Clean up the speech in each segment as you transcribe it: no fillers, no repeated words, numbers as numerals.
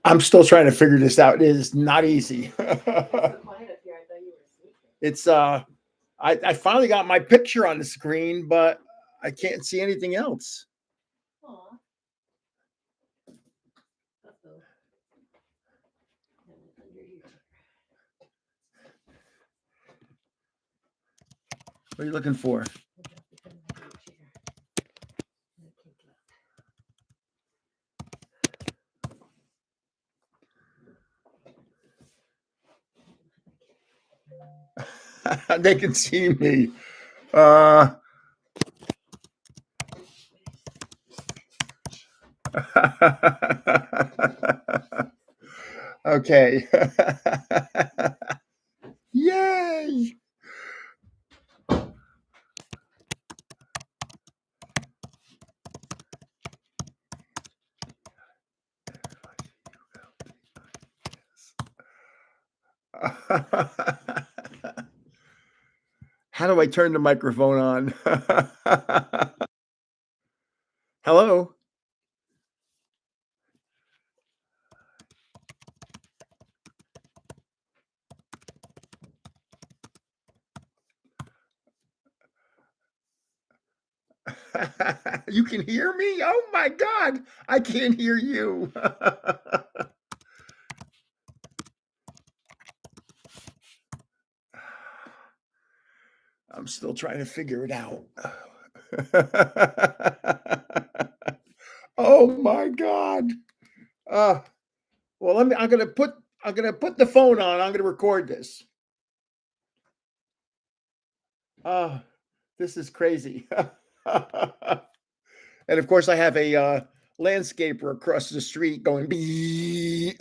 I'm still trying to figure this out. It is not easy. It's I finally got my picture on the screen, but I can't see anything else. What are you looking for? They can see me. Okay. Yay! How do I turn the microphone on? Hello? You can hear me? Oh my God, I can't hear you. I'm still trying to figure it out. Oh my God. Well, I'm gonna put the phone on. I'm gonna record this. This is crazy. And of course, I have a landscaper across the street going bee.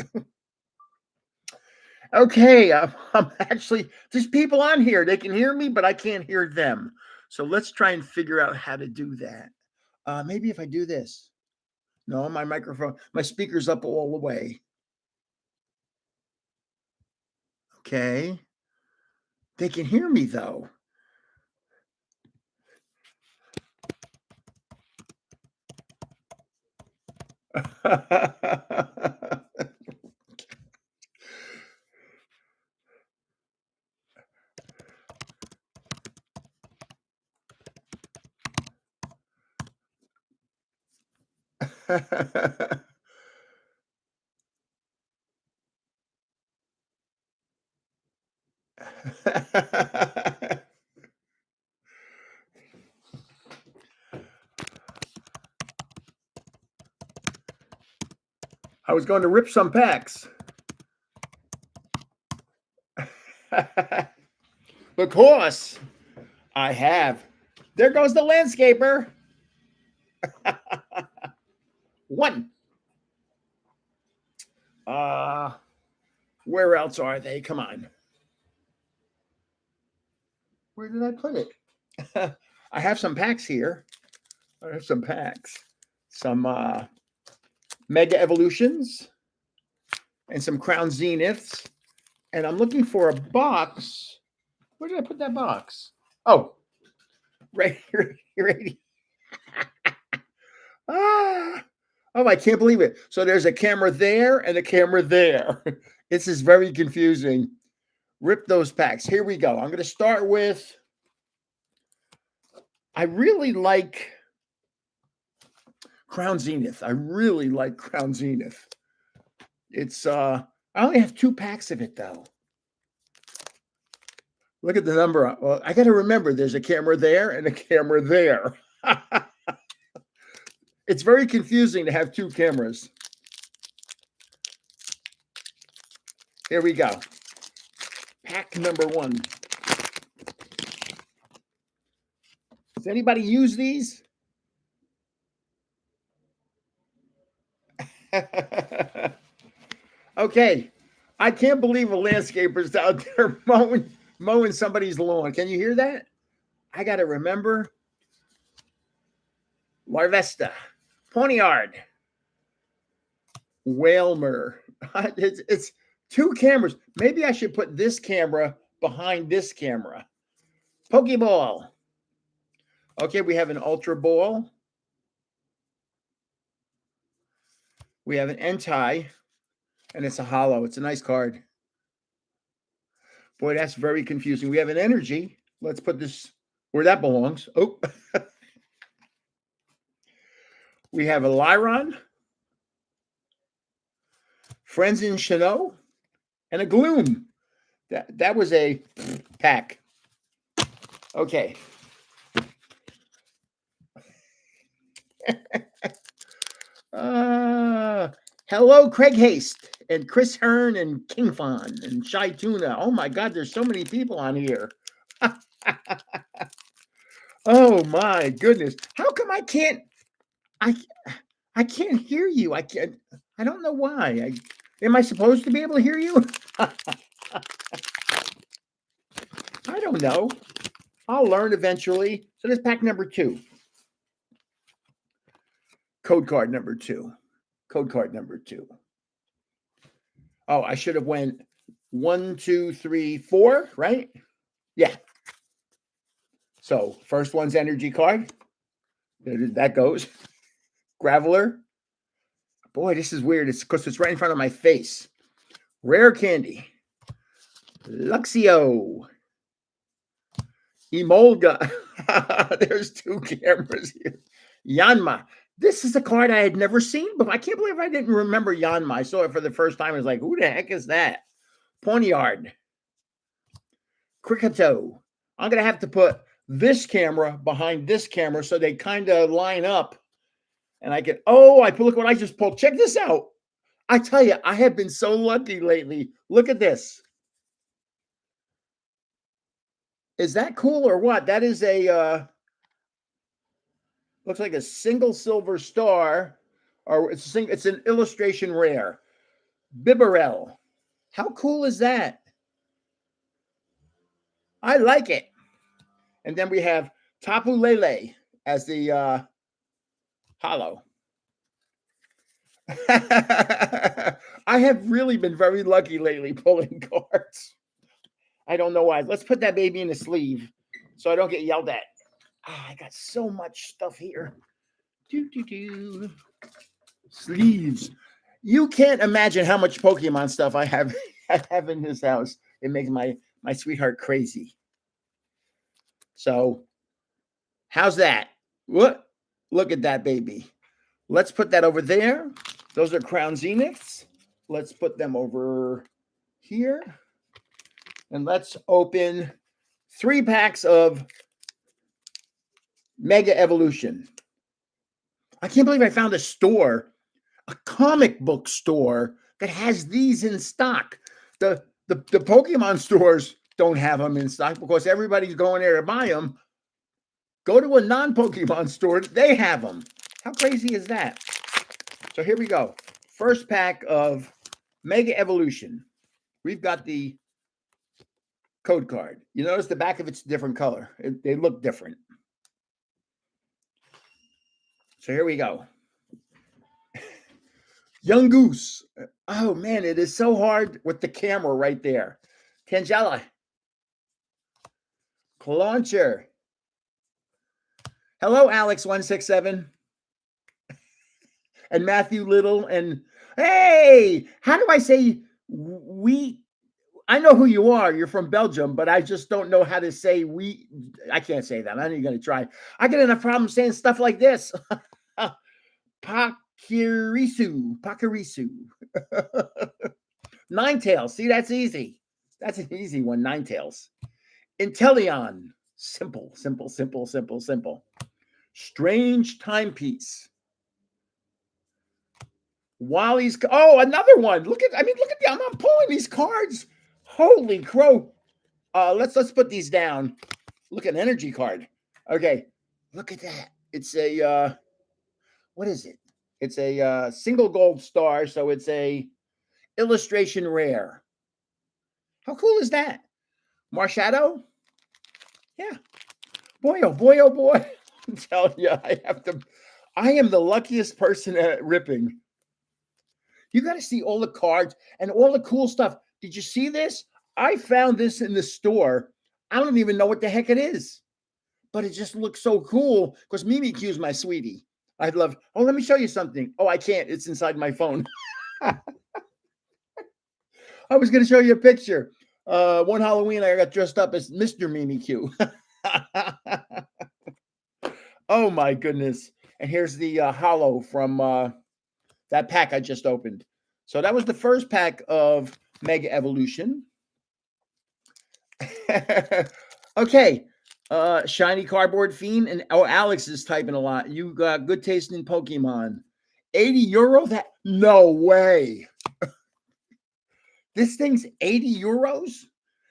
Okay, I'm actually there's people on here. They can hear me, but I can't hear them. So let's try and figure out how to do that. Maybe if I do this. No, my microphone, my speaker's up all the way. Okay. They can hear me though. I was going to rip some packs. Because I have. There goes the landscaper. One. Where else are they? Come on. Where did I put it? I have some packs here. I have some packs. Some Mega Evolutions and some Crown Zeniths. And I'm looking for a box. Where did I put that box? Oh, right here. Right. Oh, I can't believe it. So there's a camera there and a camera there. This is very confusing. Rip those packs. Here we go. I'm going to start with, I really like Crown Zenith. I really like Crown Zenith. It's I only have 2 packs of it though. Look at the number. Well, I got to remember there's a camera there and a camera there. It's very confusing to have 2 cameras. Here we go. Pack number 1. Does anybody use these? Okay. I can't believe a landscaper's out there mowing somebody's lawn. Can you hear that? I got to remember. Larvesta, Ponyard, Whalmer. It's two cameras. Maybe I should put this camera behind this camera. Pokeball. Okay, we have an Ultra Ball. We have an Entei, and it's a hollow. It's a nice card. Boy, that's very confusing. We have an Energy. Let's put this where that belongs. Oh. We have a Lyron, Friends in Chanot, and a Gloom. That was a pack. Okay. Hello, Craig Haste and Chris Hearn and King Fon and Shy Tuna. Oh my God, there's so many people on here. Oh my goodness. How come I can't hear you? I don't know why. Am I supposed to be able to hear you? I don't know. I'll learn eventually. So this pack number 2. Code card number 2. Code card number 2. Oh, I should have went 1, 2, 3, 4, right? Yeah. So first one's Energy card. There that goes. Graveler. Boy, this is weird. It's because it's right in front of my face. Rare Candy. Luxio. Emolga. There's 2 cameras here. Yanma. This is a card I had never seen, but I can't believe I didn't remember Yanma. I saw it for the first time. I was like, who the heck is that? Poniard. Kricketo. I'm going to have to put this camera behind this camera so they kind of line up. And I get, look what I just pulled. Check this out. I tell you, I have been so lucky lately. Look at this. Is that cool or what? That is a, looks like a single silver star, or it's an illustration rare. Bibarel. How cool is that? I like it. And then we have Tapu Lele as the hollow. I have really been very lucky lately pulling cards. I don't know why. Let's put that baby in the sleeve so I don't get yelled at. I got so much stuff here. Sleeves. You can't imagine how much Pokemon stuff I have in this house. It makes my sweetheart crazy. So, how's that? What? Look at that baby. Let's put that over there. Those are Crown Zeniths. Let's put them over here. And let's open 3 packs of Mega Evolution. I can't believe I found a store, a comic book store that has these in stock. The Pokemon stores don't have them in stock because everybody's going there to buy them. Go to a non-Pokemon store, they have them. How crazy is that? So here we go. First pack of Mega Evolution. We've got the code card. You notice the back of it's a different color. They look different. So here we go. Young Goose. Oh, man, it is so hard with the camera right there. Tangela. Clauncher. Hello, Alex167. And Matthew Little. And hey, how do I say we? I know who you are. You're from Belgium, but I just don't know how to say we. I can't say that. I'm not even going to try. I get enough problems saying stuff like this. Pakirisu. Ninetales. See, that's easy. That's an easy one. Ninetales. Inteleon. Simple. Strange Timepiece. Wally's. Oh, another one. Look at the. I'm pulling these cards. Holy crow. Let's put these down. Look at an energy card. Okay. Look at that. It's a what is it? It's a single gold star, so it's a illustration rare. How cool is that? Marshadow? Yeah. Boy, oh boy, oh boy. I'm telling you, I am the luckiest person at ripping. You got to see all the cards and all the cool stuff. Did you see this? I found this in the store. I don't even know what the heck it is, but it just looks so cool because Mimikyu is my sweetie. I'd love. Oh, let me show you something. Oh, I can't. It's inside my phone. I was going to show you a picture. One Halloween, I got dressed up as Mr. Mimikyu. Oh my goodness! And here's the hollow from that pack I just opened. So that was the first pack of Mega Evolution. Okay. Shiny Cardboard Fiend. And Alex is typing a lot. You got good taste in Pokemon. €80? That no way. This thing's €80?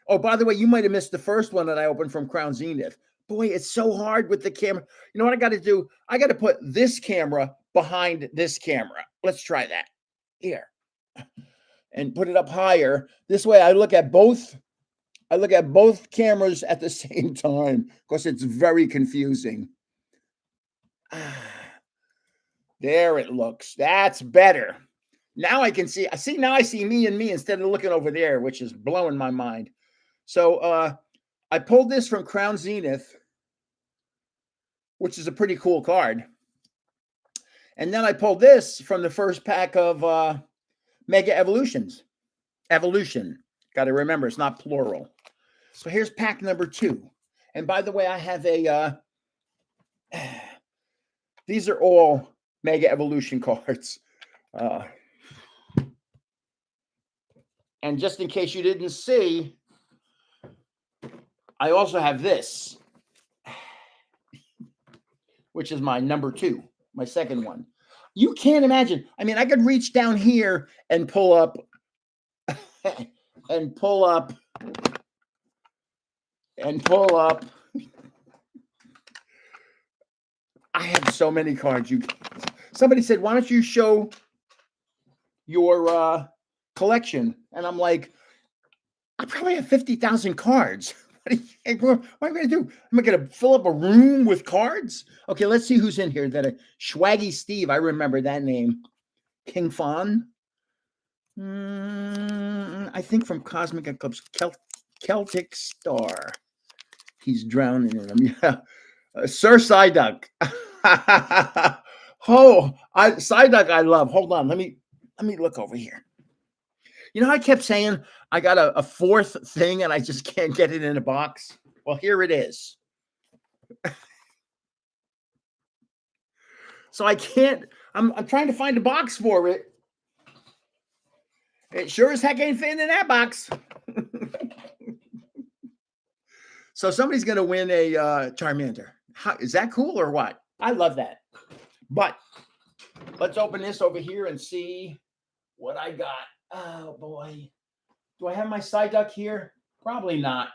Oh, by the way, you might have missed the first one that I opened from Crown Zenith. Boy, it's so hard with the camera. You know what I got to do? I got to put this camera behind this camera. Let's try that. Here. And put it up higher. This way I look at both cameras at the same time because it's very confusing. There it looks. That's better. Now I can see. Now I see me and me instead of looking over there, which is blowing my mind. So I pulled this from Crown Zenith, which is a pretty cool card. And then I pulled this from the first pack of Mega Evolutions. Evolution. Got to remember, it's not plural. So here's pack number 2. And by the way, I have a... these are all Mega Evolution cards. And just in case you didn't see, I also have this, which is my number 2, my second one. You can't imagine. I mean, I could reach down here and pull up and pull up and pull up. I have so many cards. Somebody said, why don't you show your collection? And I'm like, I probably have 50,000 cards. What am I going to do? Am I going to fill up a room with cards? Okay, let's see who's in here. Swaggy Steve. I remember that name. King Fawn. I think from Cosmic Eclipse. Celtic Star. He's drowning in them. Yeah. Sir Psyduck. Psyduck I love. Hold on. Let me look over here. You know, I kept saying I got a fourth thing and I just can't get it in a box. Well, here it is. So I can't, I'm trying to find a box for it. It sure as heck ain't fitting in that box. So somebody's going to win a Charmander. Is that cool or what? I love that. But let's open this over here and see what I got. Oh, boy. Do I have my Psyduck here? Probably not.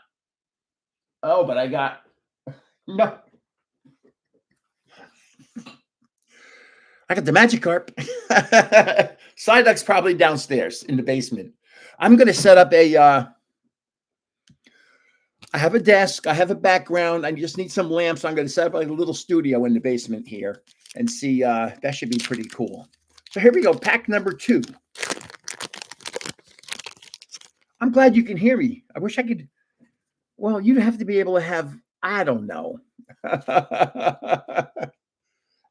Oh, but I got... No. I got the Magikarp. Psyduck's probably downstairs in the basement. I'm going to set up a... I have a desk. I have a background. I just need some lamps. I'm going to set up a little studio in the basement here and see. That should be pretty cool. So here we go. Pack number 2. I'm glad you can hear me. I wish I could. Well, you'd have to be able to have, I don't know.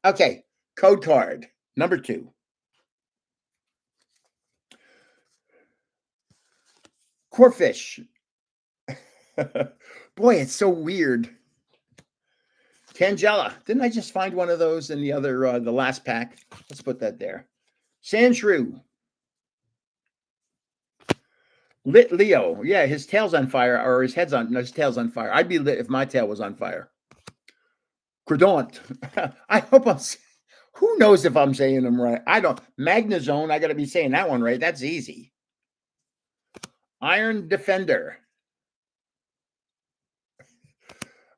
Okay. Code card number 2. Corphish. Boy, it's so weird. Tangela. Didn't I just find one of those in the other, the last pack? Let's put that there. Sandshrew. Lit Leo. Yeah, his tail's on fire, or his head's on, no, his tail's on fire. I'd be lit if my tail was on fire. Credaunt. I hope I'm, who knows if I'm saying them right? I don't. Magnezone, I got to be saying that one right. That's easy. Iron Defender.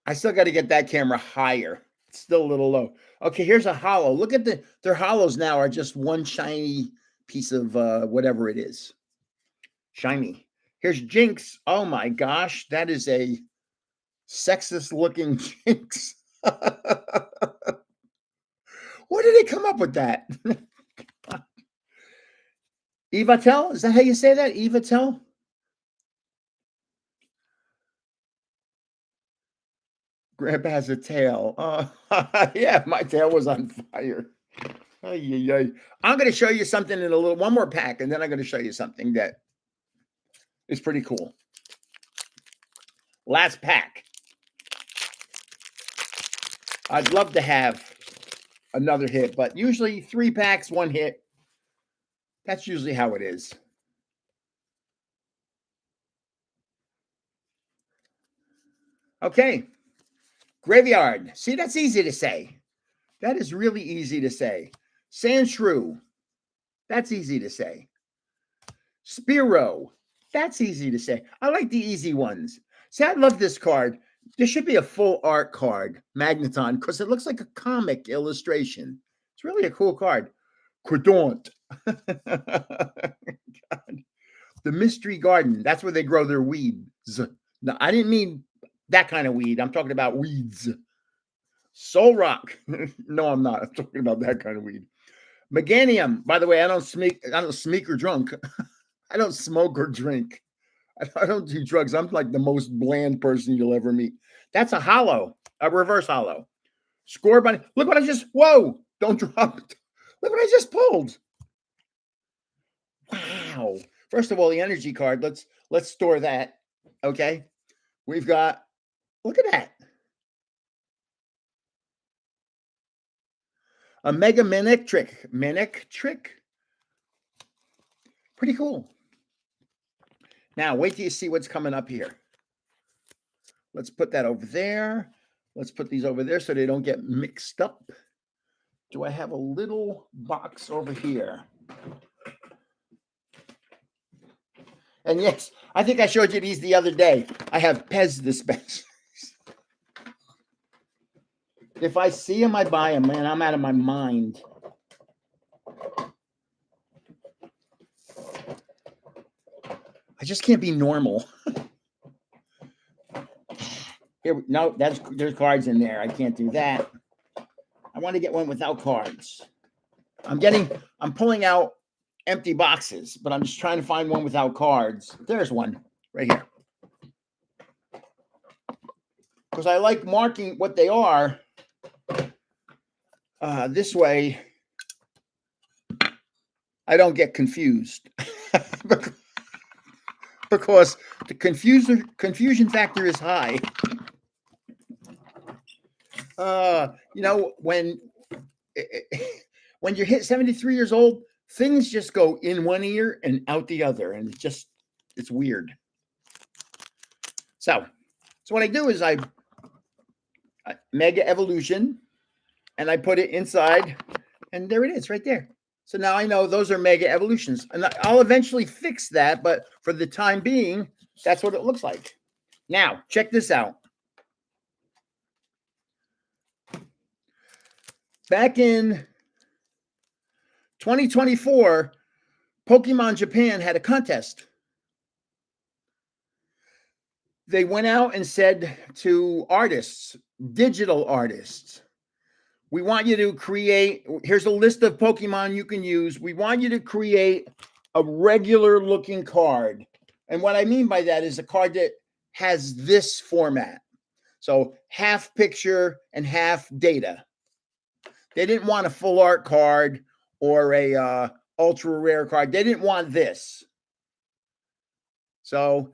I still got to get that camera higher. It's still a little low. Okay, here's a hollow. Look at their hollows now are just one shiny piece of whatever it is. Shiny. Here's Jinx. Oh my gosh, that is a sexist looking Jinx. Where did they come up with that? Evatel? Is that how you say that? Evatel? Grandpa has a tail. Yeah, my tail was on fire. Ay, ay, ay. I'm going to show you something in a little, one more pack, and then I'm going to show you something that is pretty cool. Last pack. I'd love to have another hit, but usually 3 packs, 1 hit. That's usually how it is. Okay. Graveyard. See, that's easy to say. That is really easy to say. Sandshrew. That's easy to say. Spearow. That's easy to say. I like the easy ones. See, I love this card. There should be a full art card, Magneton, because it looks like a comic illustration. It's really a cool card. Cordaunt. The Mystery Garden. That's where they grow their weeds. No, I didn't mean that kind of weed. I'm talking about weeds. Solrock. No, I'm not. I'm talking about that kind of weed. Meganium. By the way, I don't sneak or drunk. I don't smoke or drink. I don't do drugs. I'm like the most bland person you'll ever meet. That's a hollow, a reverse hollow. Scorbunny. Look what I just, whoa, don't drop it. Look what I just pulled. Wow. First of all, the energy card, let's store that. Okay. We've got, look at that. A Mega Manectric. Pretty cool. Now, wait till you see what's coming up here. Let's put that over there. Let's put these over there so they don't get mixed up. Do I have a little box over here? And yes, I think I showed you these the other day. I have Pez dispensers. If I see them, I buy them, man. I'm out of my mind. I just can't be normal. Here, no, there's cards in there. I can't do that. I want to get one without cards. I'm pulling out empty boxes, but I'm just trying to find one without cards. There's one right here. Because I like marking what they are. This way, I don't get confused. Because the confusion factor is high. You know, when you hit 73 years old, things just go in one ear and out the other, and it's weird. So what I do is I Mega Evolution, and I put it inside, and there it is right there. So now I know those are Mega Evolutions, and I'll eventually fix that, but for the time being, that's what it looks like. Now, check this out. Back in 2024, Pokemon Japan had a contest. They went out and said to artists, digital artists, we want you to create, here's a list of Pokemon you can use. We want you to create a regular looking card. And what I mean by that is a card that has this format. So half picture and half data. They didn't want a full art card or a ultra rare card. They didn't want this. So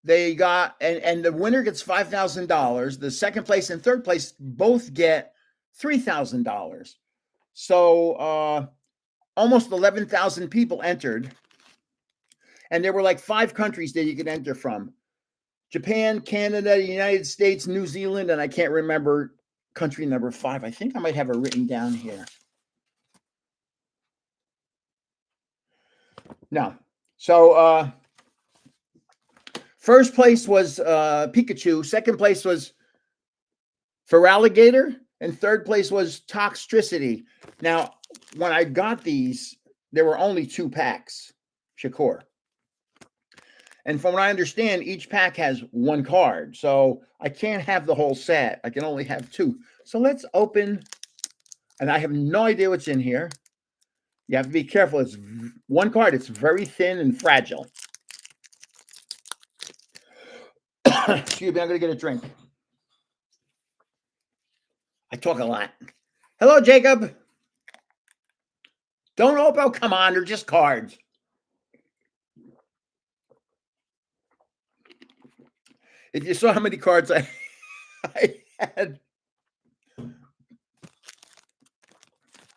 they got, and the winner gets $5,000. The second place and third place both get $3,000. So almost 11,000 people entered. And there were like 5 countries that you could enter from. Japan, Canada, the United States, New Zealand, and I can't remember country number 5. I think I might have it written down here. No. So first place was Pikachu. Second place was Feraligatr. And third place was Toxtricity. Now, when I got these, there were only 2 packs, Shakur. And from what I understand, each pack has 1 card. So I can't have the whole set. I can only have 2. So let's open, and I have no idea what's in here. You have to be careful. It's one card. It's very thin and fragile. Excuse me, I'm going to get a drink. I talk a lot. Hello, Jacob. Don't open. Oh, come on. They're just cards. If you saw how many cards I had,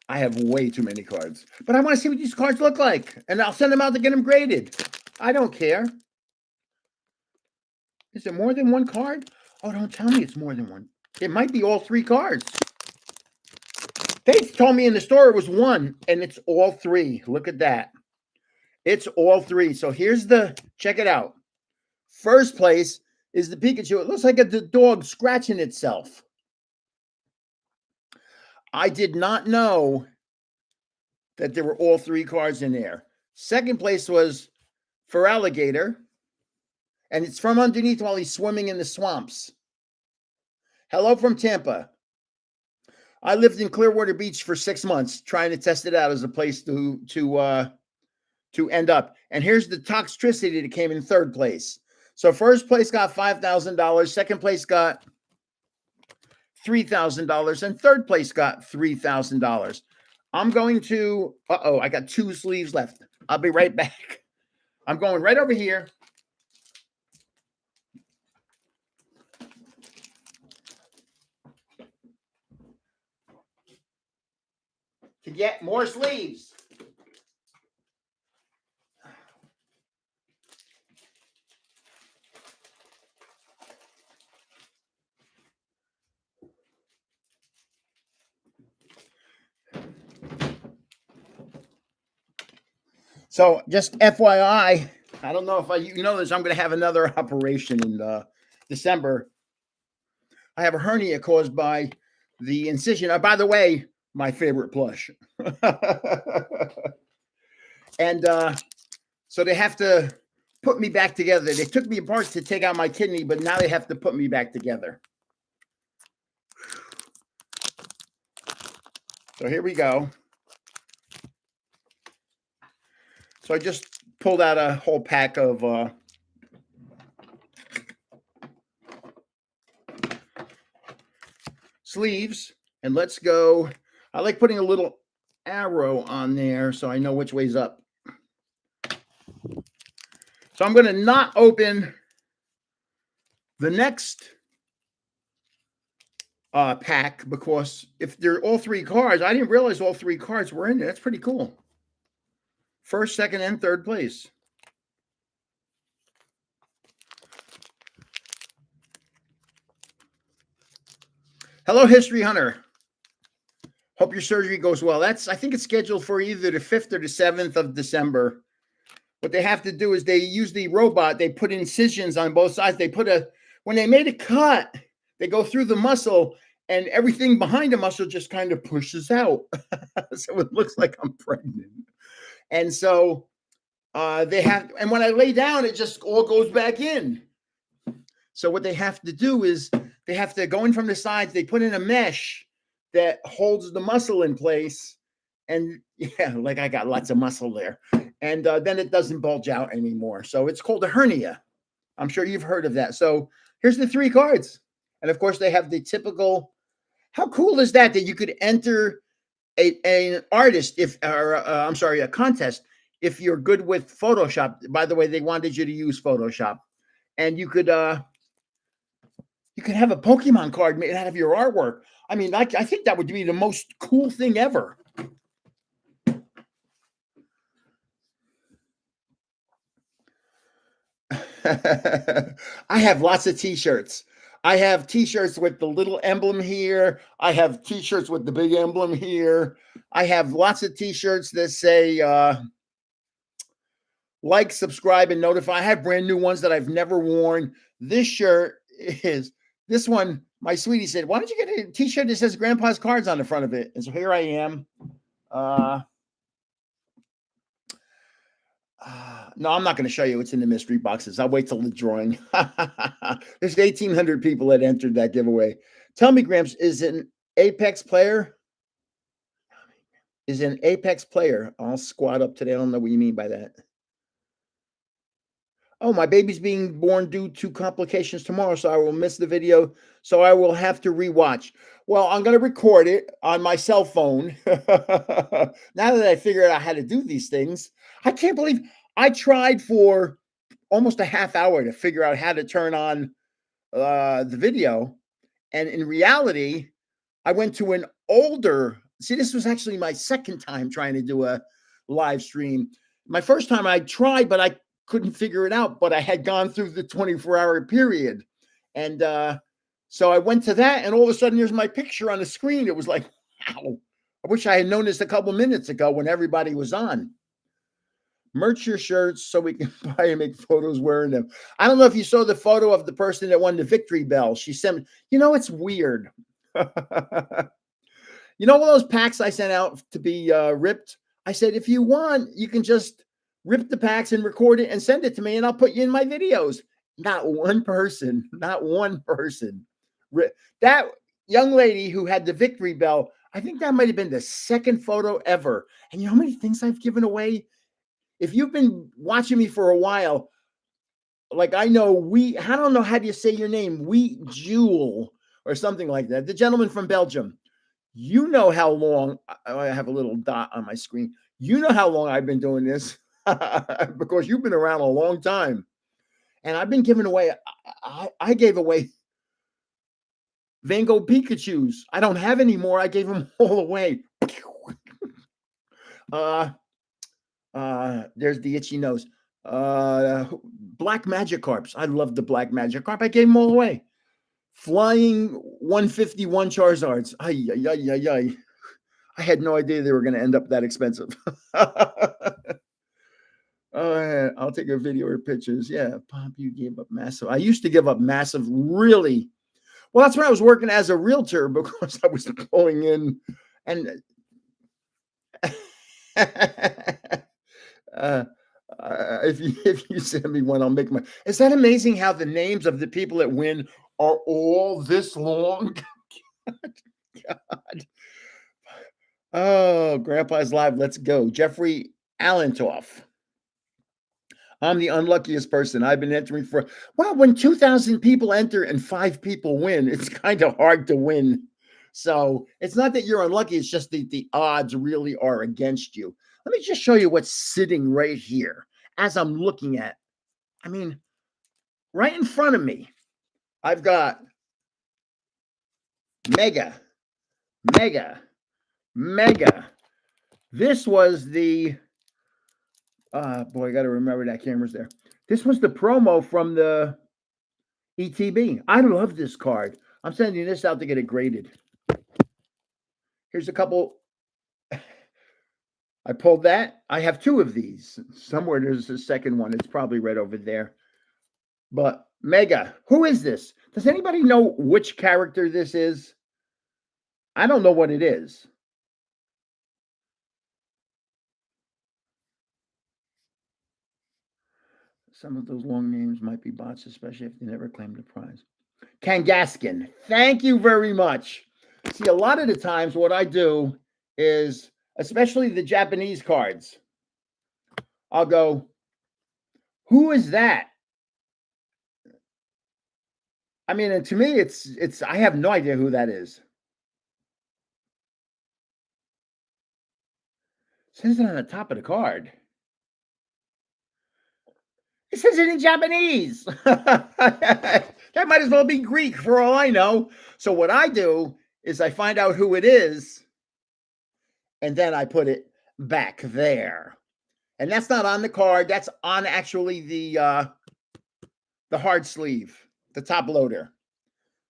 I have way too many cards. But I want to see what these cards look like. And I'll send them out to get them graded. I don't care. Is it more than one card? Oh, don't tell me it's more than one. It might be all three cards. They told me in the store it was one, and it's all three. Look at that. It's all three. So here's the, check it out. First place is the Pikachu. It looks like the dog scratching itself. I did not know that there were all three cards in there. Second place was Feraligatr, and it's from underneath while he's swimming in the swamps. Hello from Tampa. I lived in Clearwater Beach for 6 months trying to test it out as a place to end up. And here's the Toxtricity that came in third place. So first place got $5,000. Second place got $3,000. And third place got $3,000. I'm going to, I got 2 sleeves left. I'll be right back. I'm going right over here. To get more sleeves. So just FYI, I don't know if you know this, I'm going to have another operation in December. I have a hernia caused by the incision. By the way, my favorite plush. And so they have to put me back together. They took me apart to take out my kidney, but now they have to put me back together. So here we go. So I just pulled out a whole pack of sleeves, and let's go. I like putting a little arrow on there so I know which way's up. So I'm going to not open the next pack because if they're all three cards, I didn't realize all three cards were in there. That's pretty cool. First, second, and third place. Hello, History Hunter. Hope your surgery goes well. I think it's scheduled for either the 5th or the 7th of December. What they have to do is they use the robot. They put incisions on both sides. When they made a cut, they go through the muscle and everything behind the muscle just kind of pushes out. So it looks like I'm pregnant. And so and when I lay down, it just all goes back in. So what they have to do is they have to go in from the sides. They put in a mesh that holds the muscle in place. And yeah, like I got lots of muscle there. And then it doesn't bulge out anymore. So it's called a hernia. I'm sure you've heard of that. So here's the three cards. And of course, they have the typical. How cool is that you could enter an artist a contest if you're good with Photoshop. By the way, they wanted you to use Photoshop. And you could have a Pokemon card made out of your artwork. I mean, I think that would be the most cool thing ever. I have lots of t-shirts. I have t-shirts with the little emblem here. I have t-shirts with the big emblem here. I have lots of t-shirts that say like, subscribe, and notify. I have brand new ones that I've never worn. This one, my sweetie said, why don't you get a t-shirt that says Grandpa's Cards on the front of it? And so here I am. No, I'm not going to show you what's in the mystery boxes. I'll wait till the drawing. There's 1,800 people that entered that giveaway. Tell me, Gramps, is an Apex player? is an Apex player. I'll squat up today. I don't know what you mean by that. Oh, my baby's being born due to complications tomorrow, so I will miss the video. So I will have to rewatch. Well, I'm going to record it on my cell phone. Now that I figured out how to do these things, I can't believe I tried for almost a half hour to figure out how to turn on the video. And in reality, I went to an older. See, this was actually my second time trying to do a live stream. My first time I tried, but I couldn't figure it out. But I had gone through the 24-hour period. And so I went to that, and all of a sudden, there's my picture on the screen. It was like, wow. I wish I had known this a couple minutes ago when everybody was on. Merch your shirts so we can buy and make photos wearing them. I don't know if you saw the photo of the person that won the Victory Bell. She sent me, it's weird. You know, all those packs I sent out to be ripped? I said, if you want, you can just rip the packs and record it and send it to me, and I'll put you in my videos. Not one person. That young lady who had the Victory Bell, I think that might have been the second photo ever. And you know how many things I've given away? If you've been watching me for a while, like I don't know how do you say your name, Jewel or something like that. The gentleman from Belgium. You know how long, I have a little dot on my screen. You know how long I've been doing this because you've been around a long time. And I've been giving away, I gave away Van Gogh Pikachus. I don't have any more. I gave them all away. There's the itchy nose. Black Magikarps. I love the Black Magikarp. I gave them all away. Flying 151 Charizards. Ay. I had no idea they were going to end up that expensive. I'll take a video or pictures. Yeah, Pop, you gave up massive. I used to give up massive, really. Well, that's when I was working as a realtor because I was going in and if you send me one, I'll make my. Is that amazing how the names of the people that win are all this long? God. Oh, Grandpa's live. Let's go. Jeffrey Allentoff. I'm the unluckiest person. I've been entering for. Well, when 2,000 people enter and 5 people win, it's kind of hard to win. So it's not that you're unlucky. It's just that the odds really are against you. Let me just show you what's sitting right here as I'm looking at. I mean, right in front of me, I've got Mega. This was the, boy, I got to remember that camera's there. This was the promo from the ETB. I love this card. I'm sending this out to get it graded. Here's a couple. I pulled that. I have 2 of these. Somewhere there's a second one. It's probably right over there. But Mega, who is this? Does anybody know which character this is? I don't know what it is. Some of those long names might be bots, especially if they never claimed a prize. Kangaskhan. Thank you very much. See, a lot of the times what I do is, especially the Japanese cards, I'll go, who is that? I mean, and to me, it's I have no idea who that is. It says it on the top of the card. It says it in Japanese. That might as well be Greek for all I know. So what I do is I find out who it is, and then I put it back there. And that's not on the card. That's on actually the hard sleeve, the top loader.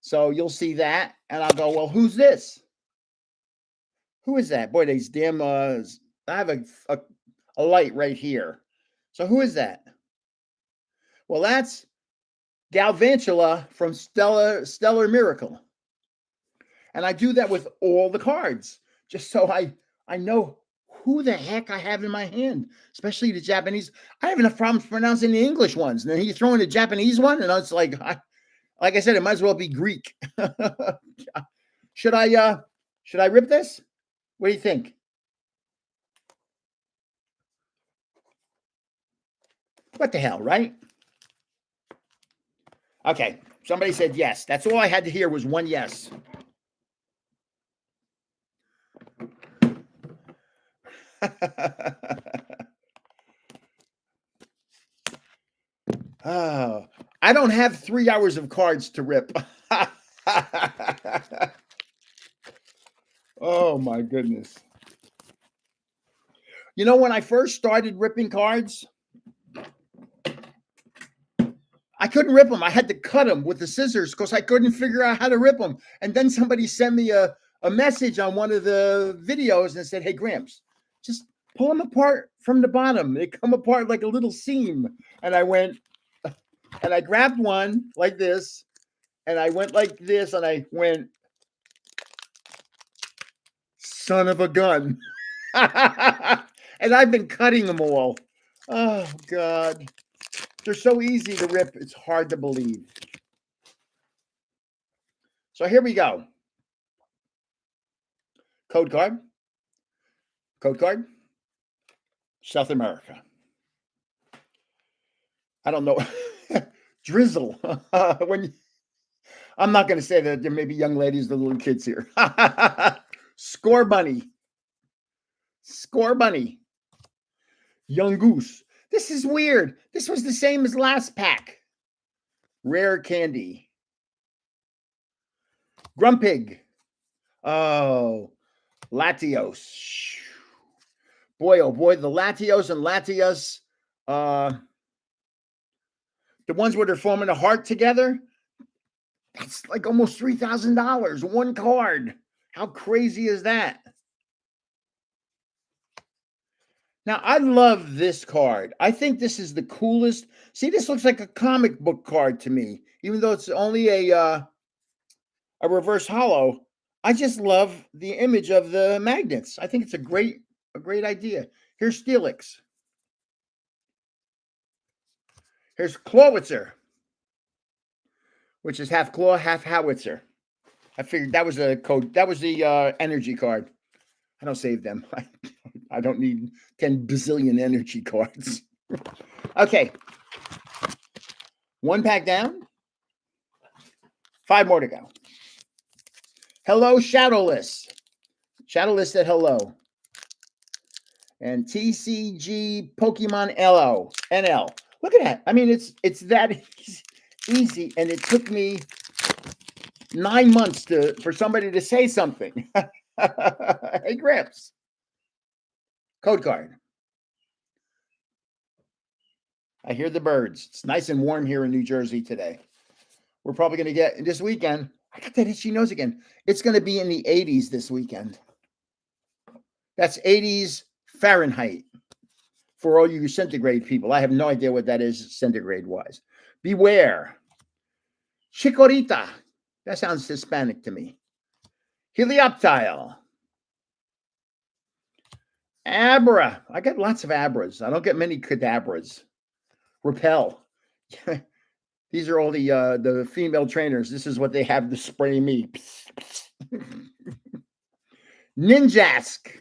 So you'll see that, and I'll go, well, who's this? Who is that? Boy, these damn, I have a light right here. So who is that? Well, that's Galvantula from Stellar Miracle. And I do that with all the cards, just so I know who the heck I have in my hand, especially the Japanese. I have enough problems pronouncing the English ones. And then you throw in a Japanese one, and it's like I said, it might as well be Greek. Should I rip this? What do you think? What the hell, right? Okay. Somebody said yes. That's all I had to hear was one yes. Oh, I don't have 3 hours of cards to rip. Oh my goodness. You know, when I first started ripping cards, I couldn't rip them. I had to cut them with the scissors because I couldn't figure out how to rip them. And then somebody sent me a message on one of the videos and said, hey, Gramps, just pull them apart from the bottom. They come apart like a little seam. And I went, and I grabbed one like this, and I went like this, and I went, son of a gun. And I've been cutting them all. Oh, God. They're so easy to rip, it's hard to believe. So here we go. Code card. Code card. South America. I don't know. Drizzle. I'm not going to say that there may be young ladies, the little kids here. Score bunny. Score bunny. Young goose. This is weird. This was the same as last pack. Rare candy. Grumpig. Oh, Latios. Boy, oh boy, the Latios and Latias, the ones where they're forming a heart together, that's like almost $3,000, one card. How crazy is that? Now, I love this card. I think this is the coolest. See, this looks like a comic book card to me, even though it's only a reverse holo. I just love the image of the magnets. I think it's a great idea. Here's Steelix. Here's Clawitzer, which is half claw, half howitzer. I figured that was a code. That was the energy card. I don't save them. I don't need 10 bazillion energy cards. Okay. One pack down. 5 more to go. Hello, Shadowless. Shadowless said hello. And TCG Pokemon NL. Look at that. I mean, it's that easy, and it took me 9 months for somebody to say something. Hey, Gramps. Code card. I hear the birds. It's nice and warm here in New Jersey today. We're probably going to get this weekend. I got that itchy nose again. It's going to be in the 80s this weekend. That's 80s Fahrenheit for all you centigrade people. I have no idea what that is centigrade-wise. Beware. Chikorita. That sounds Hispanic to me. Helioptile. Abra. I got lots of Abras. I don't get many Kadabras. Repel. These are all the female trainers. This is what they have to spray me. Ninjask.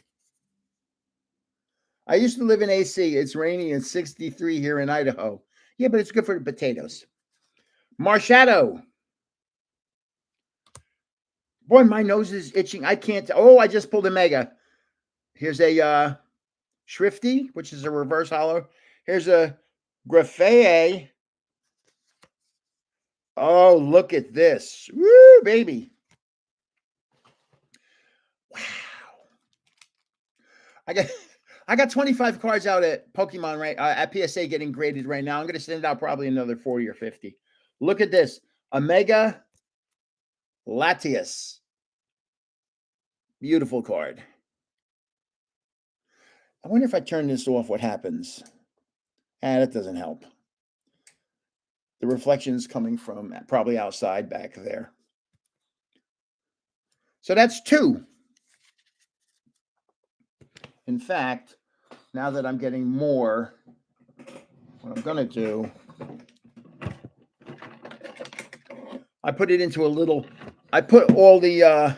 I used to live in AC. It's rainy and 63 here in Idaho. Yeah, but it's good for the potatoes. Marshadow. Boy, my nose is itching. I can't. Oh, I just pulled a mega. Here's a Shrifty, which is a reverse holo. Here's a Graffae. Oh, look at this. Woo, baby. Wow. I got 25 cards out at Pokemon at PSA getting graded right now. I'm going to send out probably another 40 or 50. Look at this. Omega Latias. Beautiful card. I wonder if I turn this off, what happens? That doesn't help. The reflection's coming from probably outside back there. So that's 2. In fact, now that I'm getting more, what I'm going to do, I put it into a little, I put all the,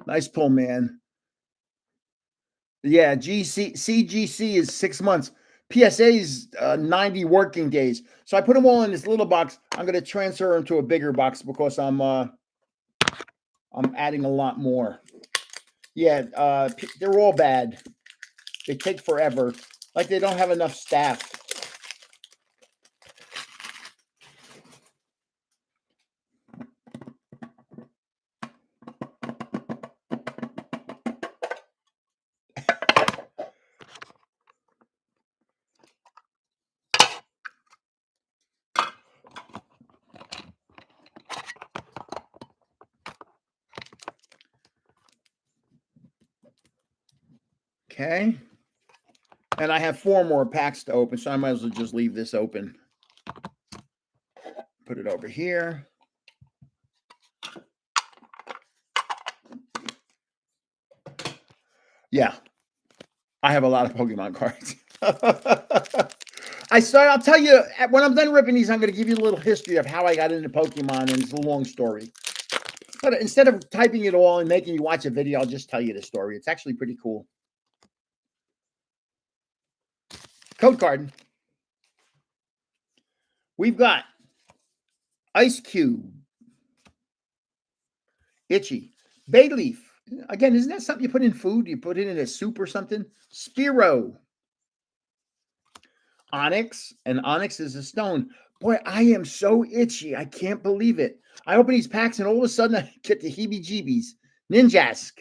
nice pull, man. Yeah, CGC is 6 months. PSA's 90 working days. So I put them all in this little box. I'm going to transfer them to a bigger box because I'm adding a lot more. Yeah, they're all bad. They take forever. Like they don't have enough staff. Okay. And I have 4 more packs to open, so I might as well just leave this open. Put it over here. Yeah. I have a lot of Pokemon cards. I'll tell you, when I'm done ripping these, I'm going to give you a little history of how I got into Pokemon, and it's a long story. But instead of typing it all and making you watch a video, I'll just tell you the story. It's actually pretty cool. Code card. We've got Ice Cube, Itchy, Bayleaf. Again, isn't that something you put in food? You put it in a soup or something? Spearow, Onyx, and Onyx is a stone. Boy, I am so itchy. I can't believe it. I open these packs and all of a sudden I get the heebie-jeebies. Ninjask,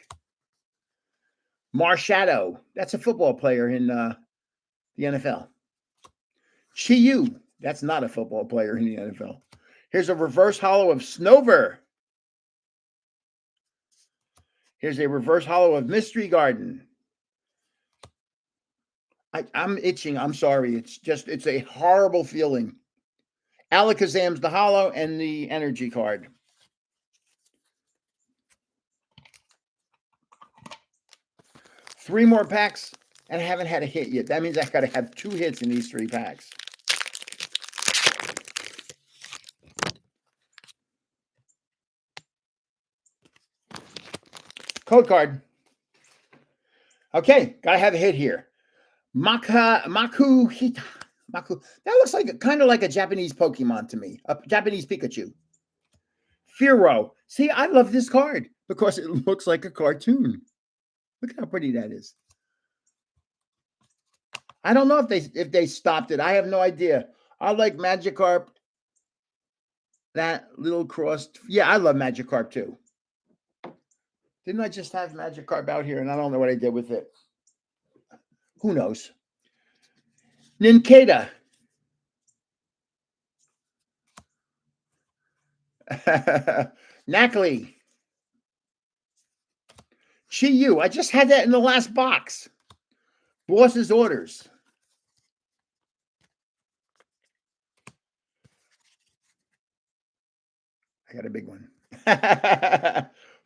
Marshadow. That's a football player in the NFL. Chi-Yu. That's not a football player in the NFL. Here's a reverse holo of Snover. Here's a reverse holo of Mystery Garden. I'm itching. I'm sorry. It's a horrible feeling. Alakazam's the holo and the energy card. Three more packs, and I haven't had a hit yet. That means I've got to have 2 hits in these 3 packs. Code card. Okay, gotta have a hit here. Makuhita. That looks like kind of like a Japanese Pokemon to me. A Japanese Pikachu. Fearow. See, I love this card because it looks like a cartoon. Look how pretty that is. I don't know if they stopped it. I have no idea. I like Magikarp. That little crossed. Yeah, I love Magikarp too. Didn't I just have Magikarp out here and I don't know what I did with it? Who knows? Nincada. Nacli. Chi-Yu. I just had that in the last box. Boss's Orders. I got a big one.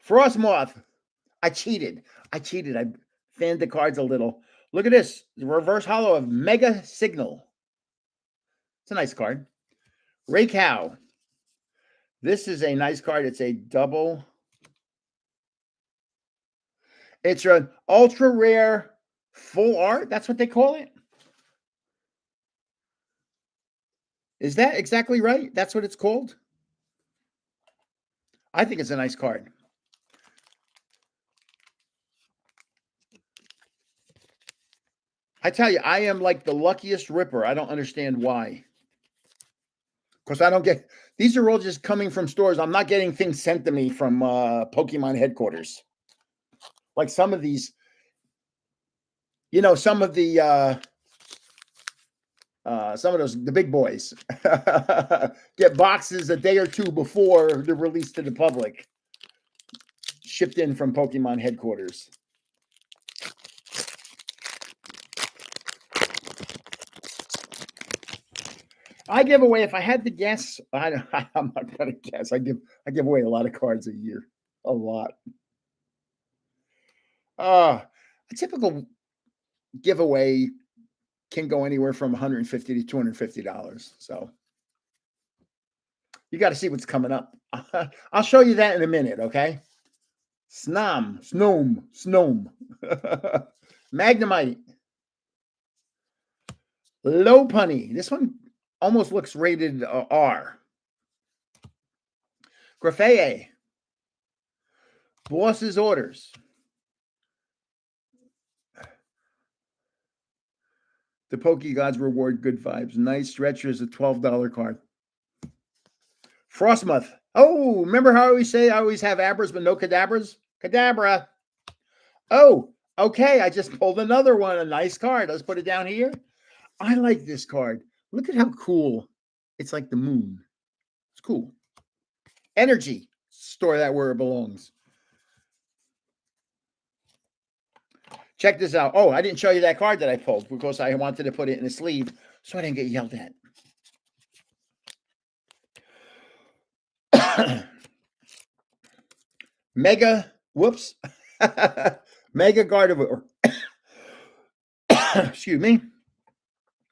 Frostmoth. I cheated. I fanned the cards a little. Look at this. The reverse holo of Mega Signal. It's a nice card. Raycow. This is a nice card. It's a double. It's an ultra rare full art. That's what they call it. Is that exactly right? That's what it's called? I think it's a nice card. I tell you, I am like the luckiest ripper. I don't understand why. Because I don't get, these are all just coming from stores. I'm not getting things sent to me from Pokemon headquarters. Like some of these, you know, some of those, the big boys get boxes a day or 2 before they're released to the public, shipped in from Pokemon headquarters. I give away, if I had to guess, I'm not going to guess. I give away a lot of cards a year, a lot. A typical giveaway can go anywhere from $150 to $250. So you got to see what's coming up. I'll show you that in a minute, okay? Snom. Magnemite. Low Punny. This one almost looks rated R. Graffaye. Boss's Orders. The Pokegods reward good vibes. Nice stretcher is a $12 card. Frostmoth. Oh, remember how I always say I always have Abras but no Kadabras? Kadabra. Oh, okay. I just pulled another one. A nice card. Let's put it down here. I like this card. Look at how cool. It's like the moon. It's cool. Energy. Store that where it belongs. Check this out. Oh, I didn't show you that card that I pulled because I wanted to put it in a sleeve so I didn't get yelled at. Mega, whoops. Mega Gardevoir. Excuse me.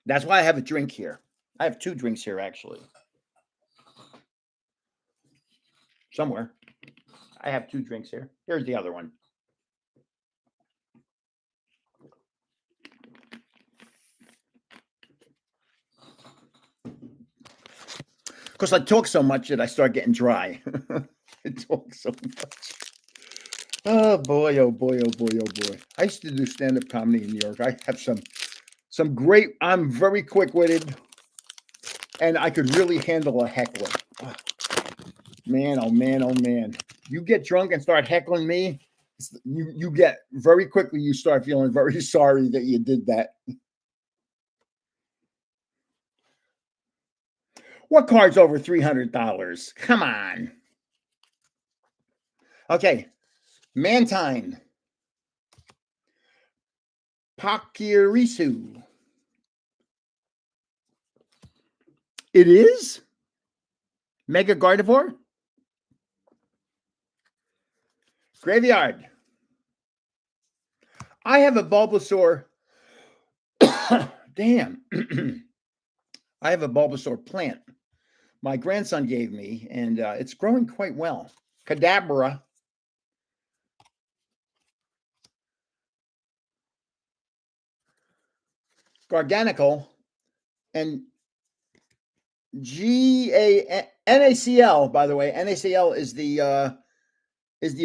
That's why I have a drink here. I have 2 drinks here, actually. Somewhere. I have 2 drinks here. Here's the other one. Because I talk so much that I start getting dry. I talk so much. Oh boy, oh boy, oh boy, oh boy. I used to do stand-up comedy in New York. I have some great, I'm very quick-witted, and I could really handle a heckler. Oh, man, oh man, oh man. You get drunk and start heckling me, you get very quickly, you start feeling very sorry that you did that. What card's over $300? Come on. Okay. Mantine. Pakirisu. It is? Mega Gardevoir? Graveyard. I have a Bulbasaur. Damn. I have a Bulbasaur plant my grandson gave me, and it's growing quite well. Kadabra. Garganical. And NaCl, by the way. NaCl is the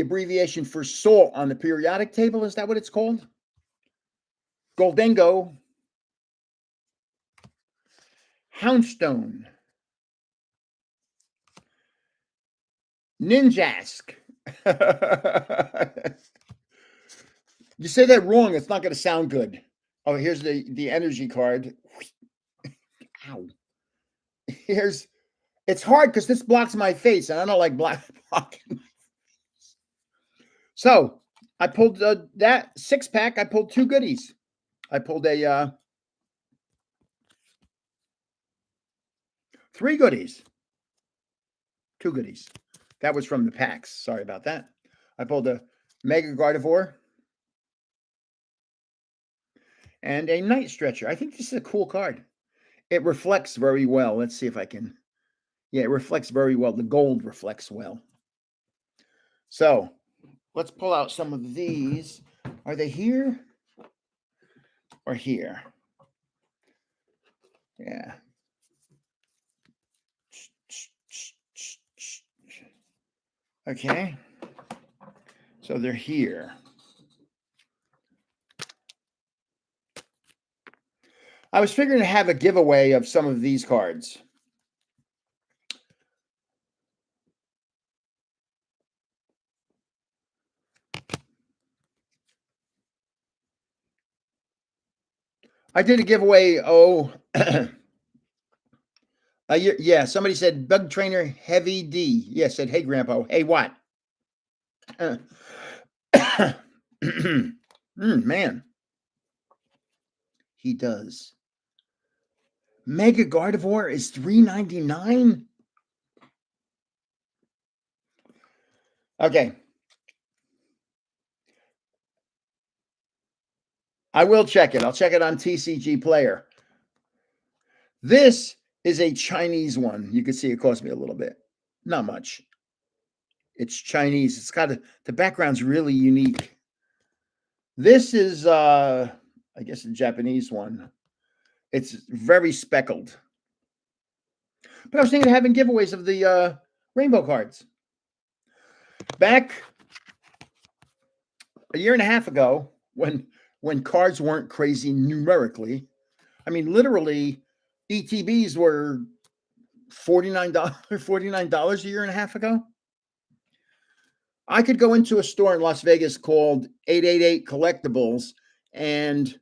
abbreviation for salt on the periodic table. Is that what it's called? Goldengo. Houndstone. Ninjask. You say that wrong, it's not going to sound good. Oh, here's the energy card. Ow. It's hard because this blocks my face, and I don't like blocking. So I pulled that 6-pack. I pulled 2 goodies. I pulled a 3 goodies. 2 goodies. That was from the packs. Sorry about that. I pulled a Mega Gardevoir and a Night Stretcher. I think this is a cool card. It reflects very well. Let's see if I can. Yeah, it reflects very well. The gold reflects well. So let's pull out some of these. Are they here or here? Yeah. Okay. So they're here. I was figuring to have a giveaway of some of these cards. I did a giveaway. Yeah, somebody said Bug Trainer Heavy D. Yeah, said, hey, Grandpa. Hey, what? Man. He does. Mega Gardevoir is $3.99. Okay. I will check it. I'll check it on TCG Player. This is a Chinese one. You can see it cost me a little bit. Not much. It's Chinese. It's got the background's really unique. This is I guess a Japanese one. It's very speckled. But I was thinking of having giveaways of the rainbow cards. Back a year and a half ago, when cards weren't crazy numerically, I mean, literally, ETBs were $49 a year and a half ago. I could go into a store in Las Vegas called 888 Collectibles, and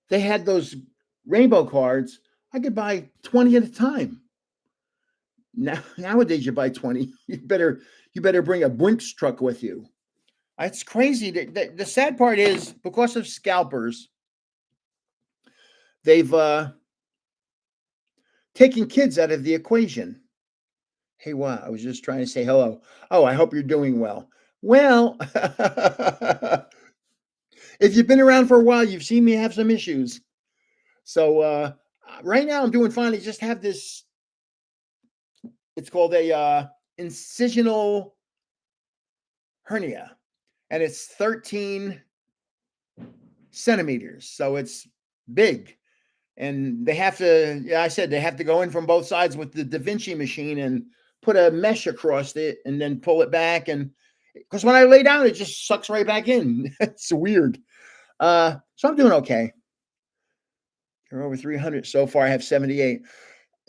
they had those rainbow cards. I could buy 20 at a time. Nowadays, you buy 20. You better bring a Brinks truck with you. It's crazy. The sad part is, because of scalpers, they've taken kids out of the equation. Hey, wow, I was just trying to say hello. Oh, I hope you're doing well. Well, if you've been around for a while, you've seen me have some issues. So right now I'm doing fine. I just have this, it's called a incisional hernia, and it's 13 centimeters. So it's big. And they have to, yeah, I said they have to go in from both sides with the Da Vinci machine and put a mesh across it and then pull it back. And because when I lay down, it just sucks right back in. It's weird. So I'm doing okay. There are over 300 so far. I have 78.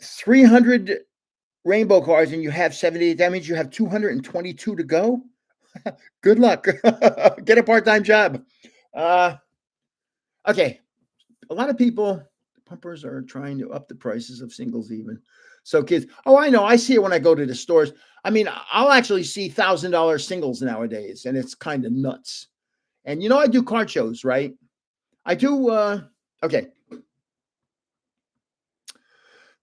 300 rainbow cards, and you have 78. That means you have 222 to go. Good luck. Get a part-time job. Okay. A lot of people, pumpers, are trying to up the prices of singles even. So kids, oh, I know. I see it when I go to the stores. I mean, I'll actually see $1,000 singles nowadays, and it's kind of nuts. And I do card shows, right? I do. Okay.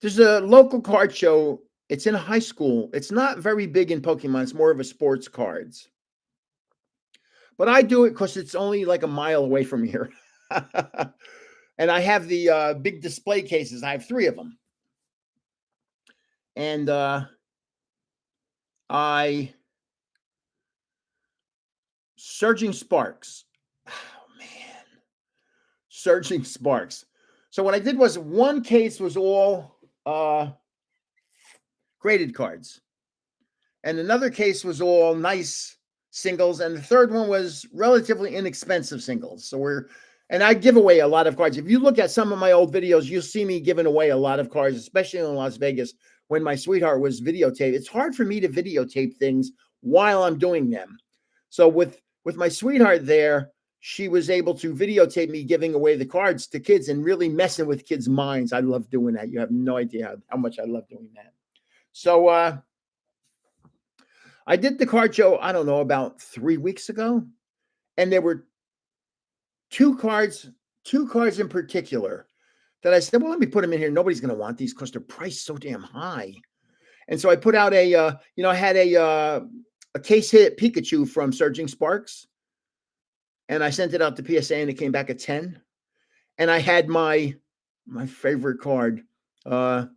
There's a local card show. It's in a high school. It's not very big in Pokemon. It's more of a sports cards. But I do it because it's only like a mile away from here. And I have the big display cases. I have 3 of them. And Surging Sparks. Oh, man. Surging Sparks. So what I did was, one case was all graded cards, and another case was all nice singles, and the third one was relatively inexpensive singles. So and I give away a lot of cards. If you look at some of my old videos, you'll see me giving away a lot of cards, especially in Las Vegas when my sweetheart was videotaped. It's hard for me to videotape things while I'm doing them. So with my sweetheart there, she was able to videotape me giving away the cards to kids and really messing with kids' minds. I love doing that. You have no idea how much I love doing that. So I did the card show, I don't know, about 3 weeks ago. And there were two cards in particular that I said, well, let me put them in here. Nobody's going to want these because they're priced so damn high. And so I put out I had a case hit Pikachu from Surging Sparks. And I sent it out to PSA, and it came back at 10. And I had my favorite card, the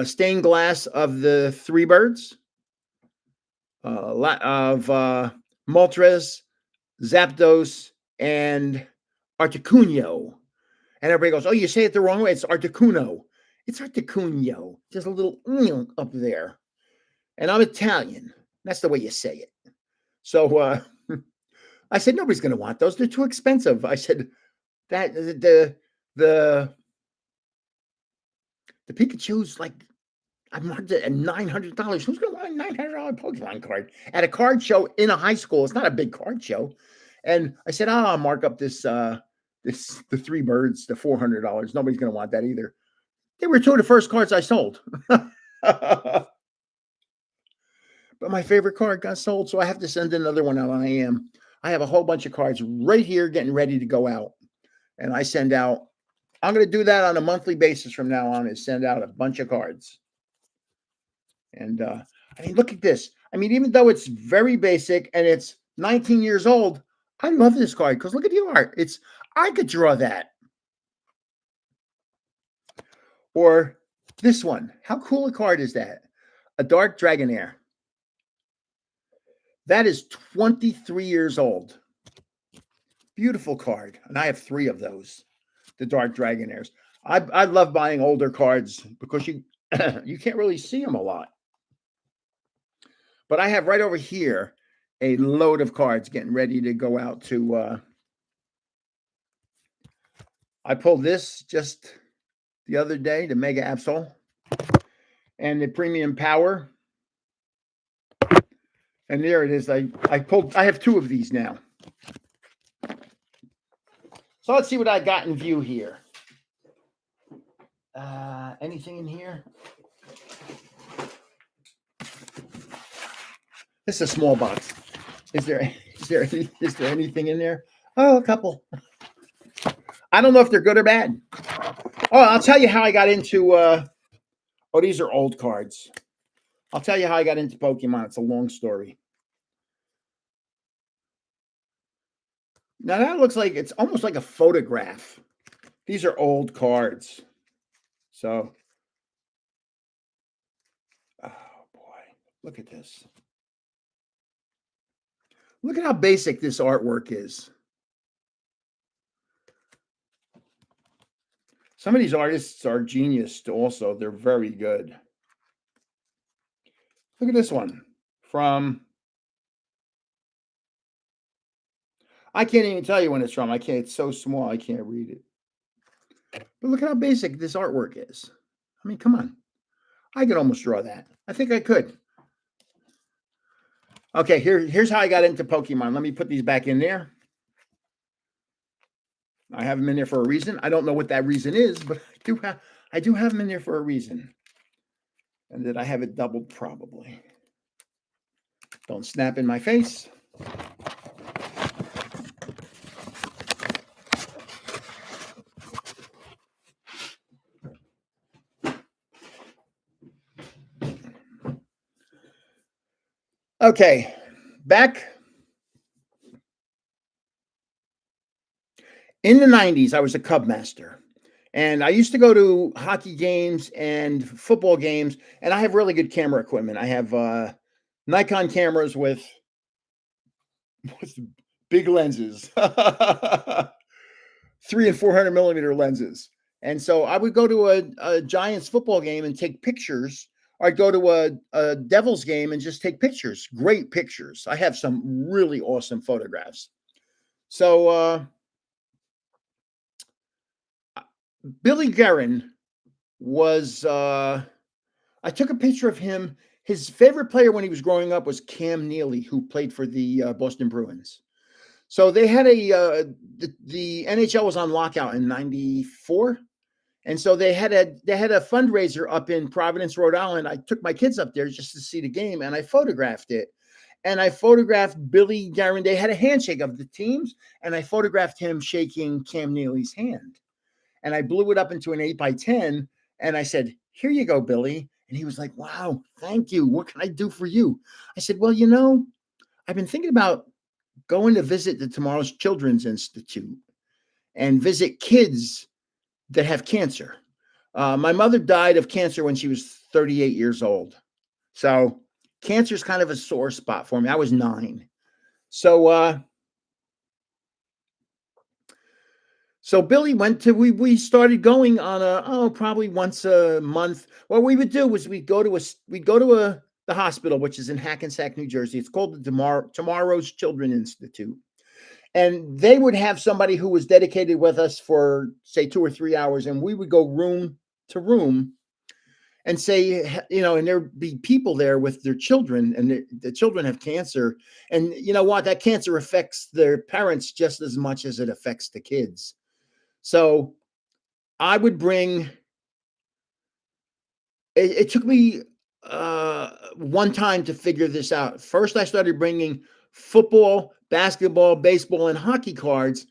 stained glass of the 3 birds, of Moltres, Zapdos, and Articuno. And everybody goes, oh, you say it the wrong way. It's Articuno. It's Articuno. There's a little up there. And I'm Italian. That's the way you say it. So I said, nobody's going to want those. They're too expensive. I said, that the Pikachu's like, I marked it at $900. Who's going to want a $900 Pokemon card at a card show in a high school? It's not a big card show. And I said, I'll mark up the 3 birds to $400. Nobody's going to want that either. They were 2 of the first cards I sold. But my favorite card got sold, so I have to send another one out on AM. I have a whole bunch of cards right here getting ready to go out. And I send out, I'm going to do that on a monthly basis from now on, is send out a bunch of cards. And I mean, look at this. I mean, even though it's very basic and it's 19 years old, I love this card because look at the art. I could draw that. Or this one. How cool a card is that? A Dark Dragonair. That is 23 years old. Beautiful card. And I have 3 of those. the Dark Dragonaires. I love buying older cards because you you can't really see them a lot. But I have right over here a load of cards getting ready to go out to. I pulled this just the other day, the Mega Absol and the Premium Power. And there it is. I have two of these now. So let's see what I got in view here. Anything in here? This is a small box. Is there anything in there? Oh, a couple. I don't know if they're good or bad. Oh, I'll tell you how I got into. Oh, these are old cards. I'll tell you how I got into Pokemon. It's a long story. Now that looks like it's almost like a photograph. These are old cards. So, oh boy, look at this. Look at how basic this artwork is. Some of these artists are genius also. They're very good. Look at this one from, I can't even tell you when it's from. I can't, it's so small, I can't read it. But look at how basic this artwork is. I mean, come on. I could almost draw that. I think I could. Okay, here's how I got into Pokemon. Let me put these back in there. I have them in there for a reason. I don't know what that reason is, but I do have them in there for a reason. And that I have it doubled probably. Don't snap in my face. Okay, back in the 90s, I was a Cub master. And I used to go to hockey games and football games, and I have really good camera equipment. I have Nikon cameras with big lenses, 300 and 400 millimeter lenses. And so I would go to a Giants football game and take pictures. Or I'd go to a Devils game and just take pictures, great pictures. I have some really awesome photographs. So Billy Guerin was, I took a picture of him. His favorite player when he was growing up was Cam Neely, who played for the Boston Bruins. So they had the NHL was on lockout in '94. And so they had a fundraiser up in Providence, Rhode Island. I took my kids up there just to see the game, and I photographed it. And I photographed Billy Guerin. They had a handshake of the teams, and I photographed him shaking Cam Neely's hand. And I blew it up into an 8x10, and I said, "Here you go, Billy." And he was like, "Wow, thank you. What can I do for you?" I said, "Well, you know, I've been thinking about going to visit the Tomorrow's Children's Institute and visit kids that have cancer. My mother died of cancer when she was 38 years old. So cancer is kind of a sore spot for me. I was 9. So Billy went to, we started going on probably once a month. What we would do was we'd go to the hospital, which is in Hackensack, New Jersey. It's called the Tomorrow's Children Institute. And they would have somebody who was dedicated with us for, say, 2 or 3 hours. And we would go room to room and say, and there'd be people there with their children, and the children have cancer. And you know what? That cancer affects their parents just as much as it affects the kids. So I would bring, it took me one time to figure this out. First, I started bringing football, basketball, baseball, and hockey cards.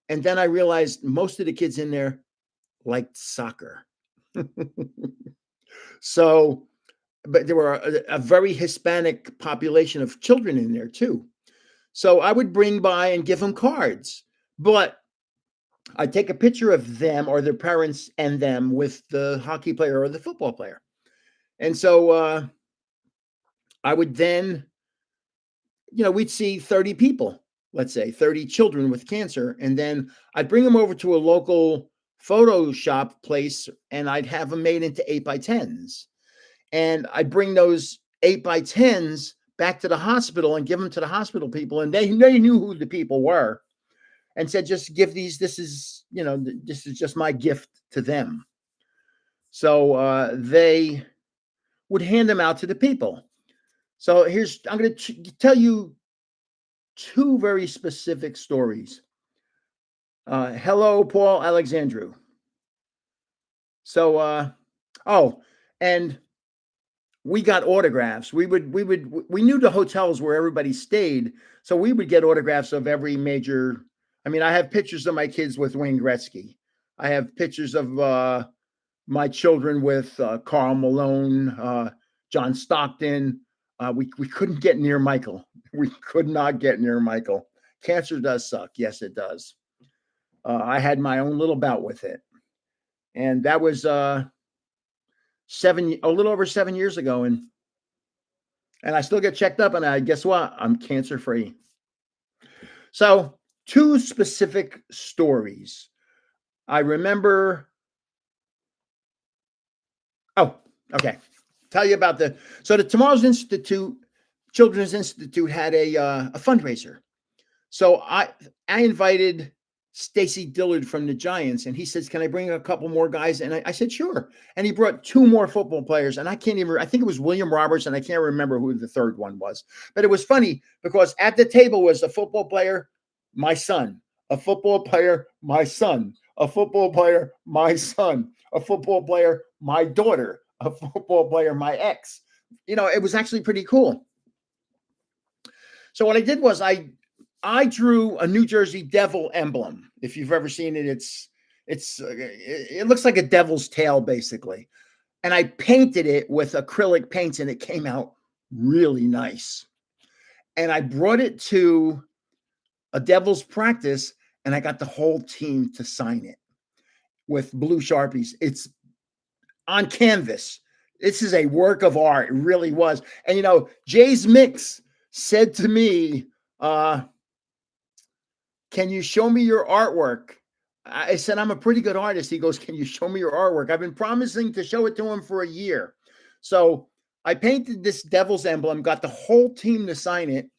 And then I realized most of the kids in there liked soccer. So, but there were a very Hispanic population of children in there too. So I would bring by and give them cards, but I'd take a picture of them or their parents and them with the hockey player or the football player. And so I would then, we'd see 30 people, let's say 30 children with cancer. And then I'd bring them over to a local Photoshop place, and I'd have them made into 8x10s. And I'd bring those 8x10s back to the hospital and give them to the hospital people. And they knew who the people were and said, just give these. This is, this is just my gift to them. So they would hand them out to the people. So I'm going to tell you two very specific stories. Hello, Paul Alexandru. So, and we got autographs. We knew the hotels where everybody stayed. So we would get autographs of every major. I mean, I have pictures of my kids with Wayne Gretzky. I have pictures of my children with Karl Malone, John Stockton. We couldn't get near Michael. We could not get near Michael. Cancer does suck. Yes, it does. I had my own little bout with it. And that was a little over 7 years ago. And I still get checked up, and guess what? I'm cancer free. So, two specific stories. I remember. Oh, okay. Tell you about the Tomorrow's Institute, Children's Institute had a fundraiser. So I invited Stacy Dillard from the Giants, and he says, "Can I bring a couple more guys?" And I said, "Sure." And he brought two more football players, and I think it was William Roberts, and I can't remember who the third one was. But it was funny because at the table was a football player, my son, a football player, my son, a football player, my son, a football player, my daughter, a football player, my ex. It was actually pretty cool. So what I did was I drew a New Jersey Devil emblem. If you've ever seen it, it looks like a devil's tail, basically. And I painted it with acrylic paints, and it came out really nice. And I brought it to a Devil's practice, and I got the whole team to sign it with blue Sharpies. It's on canvas. This is a work of art. It really was. And, Jay's Mix said to me, "Can you show me your artwork?" I said, "I'm a pretty good artist." He goes, "Can you show me your artwork?" I've been promising to show it to him for a year. So I painted this Devil's emblem, got the whole team to sign it,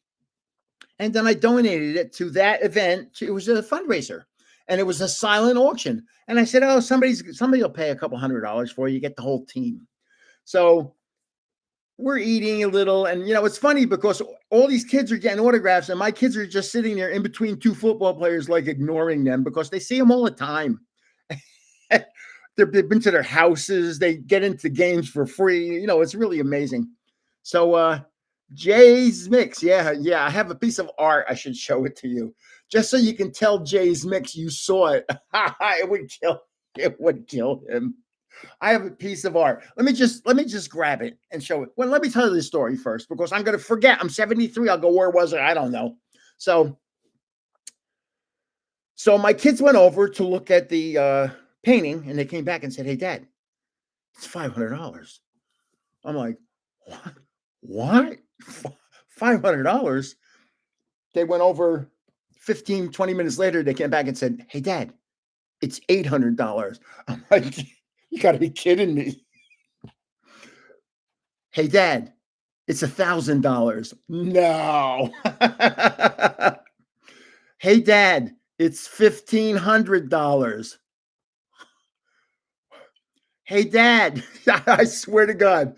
and then I donated it to that event. It was a fundraiser, and it was a silent auction. And I said, "Oh, somebody will pay a couple $100 for you, get the whole team." So we're eating a little, and it's funny because all these kids are getting autographs, and my kids are just sitting there in between two football players, like ignoring them because they see them all the time. They've been to their houses, they get into games for free. It's really amazing. So Jay's Mix, yeah, I have a piece of art. I should show it to you just so you can tell Jay's Mix you saw it. It would kill him. I have a piece of art. Let me just grab it and show it. Well, let me tell you the story first because I'm going to forget. I'm 73. I'll go, where was it? I don't know. So my kids went over to look at the painting, and they came back and said, "Hey, Dad, it's $500. I'm like, what? $500? They went over 15, 20 minutes later. They came back and said, "Hey, Dad, it's $800. I'm like, you got to be kidding me. "Hey, Dad, it's $1,000. No. "Hey, Dad, it's $1,500. "Hey, Dad," I swear to God,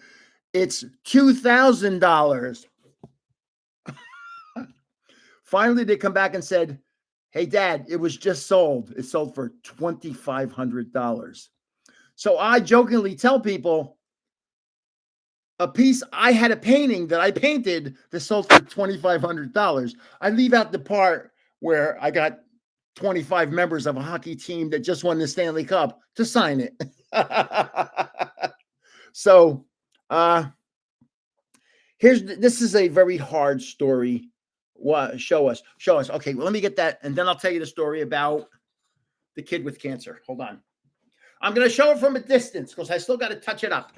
"it's $2,000. Finally, they come back and said, "Hey, Dad, it was just sold. It sold for $2,500. So I jokingly tell people, I had a painting that I painted that sold for $2,500. I leave out the part where I got 25 members of a hockey team that just won the Stanley Cup to sign it. So this is a very hard story. What? Show us. Okay, well, let me get that, and then I'll tell you the story about the kid with cancer. Hold on. I'm going to show it from a distance because I still got to touch it up.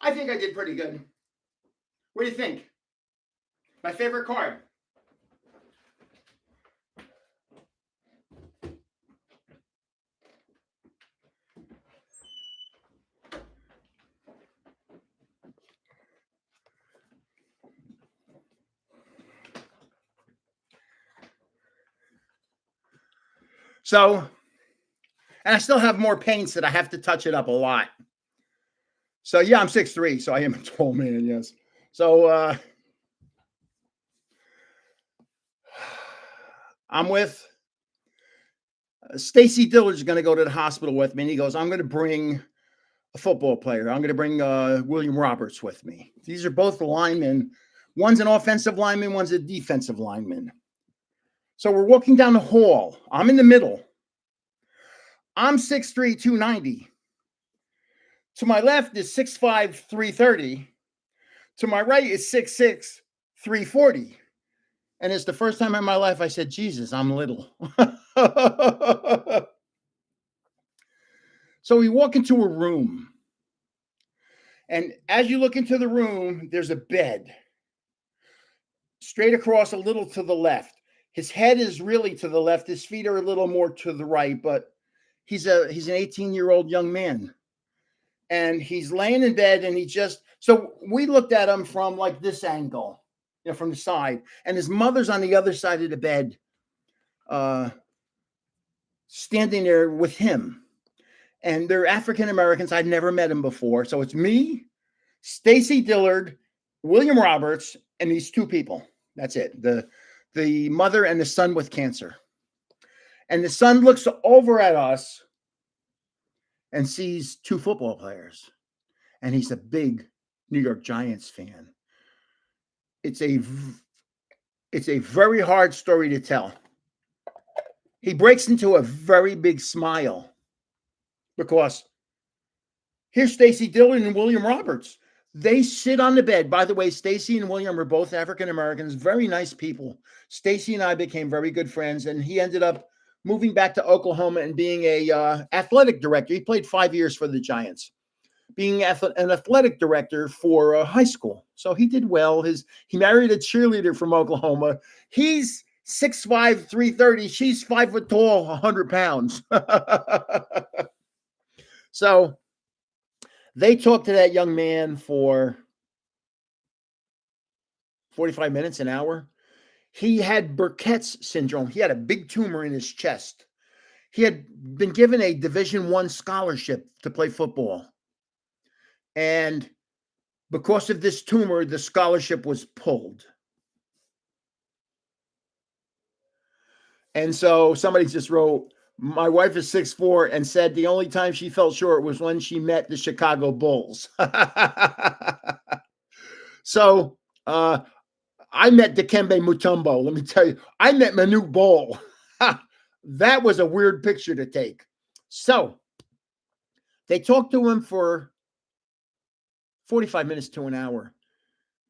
I think I did pretty good. What do you think? My favorite card. So, and I still have more paints that I have to touch it up a lot. So yeah, I'm 6'3", so I am a tall man, yes. So I'm with Stacy Dillard's going to go to the hospital with me, and he goes, I'm going to bring a football player. I'm going to bring William Roberts with me. These are both linemen. One's an offensive lineman, one's a defensive lineman. So we're walking down the hall. I'm in the middle. I'm 6'3", 290. To my left is 6'5", 330. To my right is 6'6", 340. And it's the first time in my life I said, Jesus, I'm little. So we walk into a room. And as you look into the room, there's a bed. Straight across a little to the left. His head is really to the left. His feet are a little more to the right, but he's an 18-year-old young man. And he's laying in bed, and so we looked at him from like this angle, from the side. And his mother's on the other side of the bed, standing there with him. And they're African Americans. I'd never met him before. So it's me, Stacy Dillard, William Roberts, and these two people. That's it. The mother and the son with cancer. And the son looks over at us and sees two football players. And he's a big New York Giants fan. It's a very hard story to tell. He breaks into a very big smile because here's Stacy Dillard and William Roberts. They sit on the bed. By the way, Stacy and William are both African Americans, very nice people. Stacy and I became very good friends, and he ended up moving back to Oklahoma and being a athletic director. He played 5 years for the Giants, being an athletic director for high school. So he did well. He married a cheerleader from Oklahoma. He's 6'5", 330. She's 5 foot tall, 100 pounds. So they talked to that young man for 45 minutes, an hour. He had Burkitt's syndrome. He had a big tumor in his chest. He had been given a Division I scholarship to play football. And because of this tumor, the scholarship was pulled. And so somebody just wrote, my wife is 6'4", and said the only time she felt short was when she met the Chicago Bulls. So I met Dikembe Mutombo. Let me tell you, I met Manute Bol. That was a weird picture to take. So they talked to him for 45 minutes to an hour,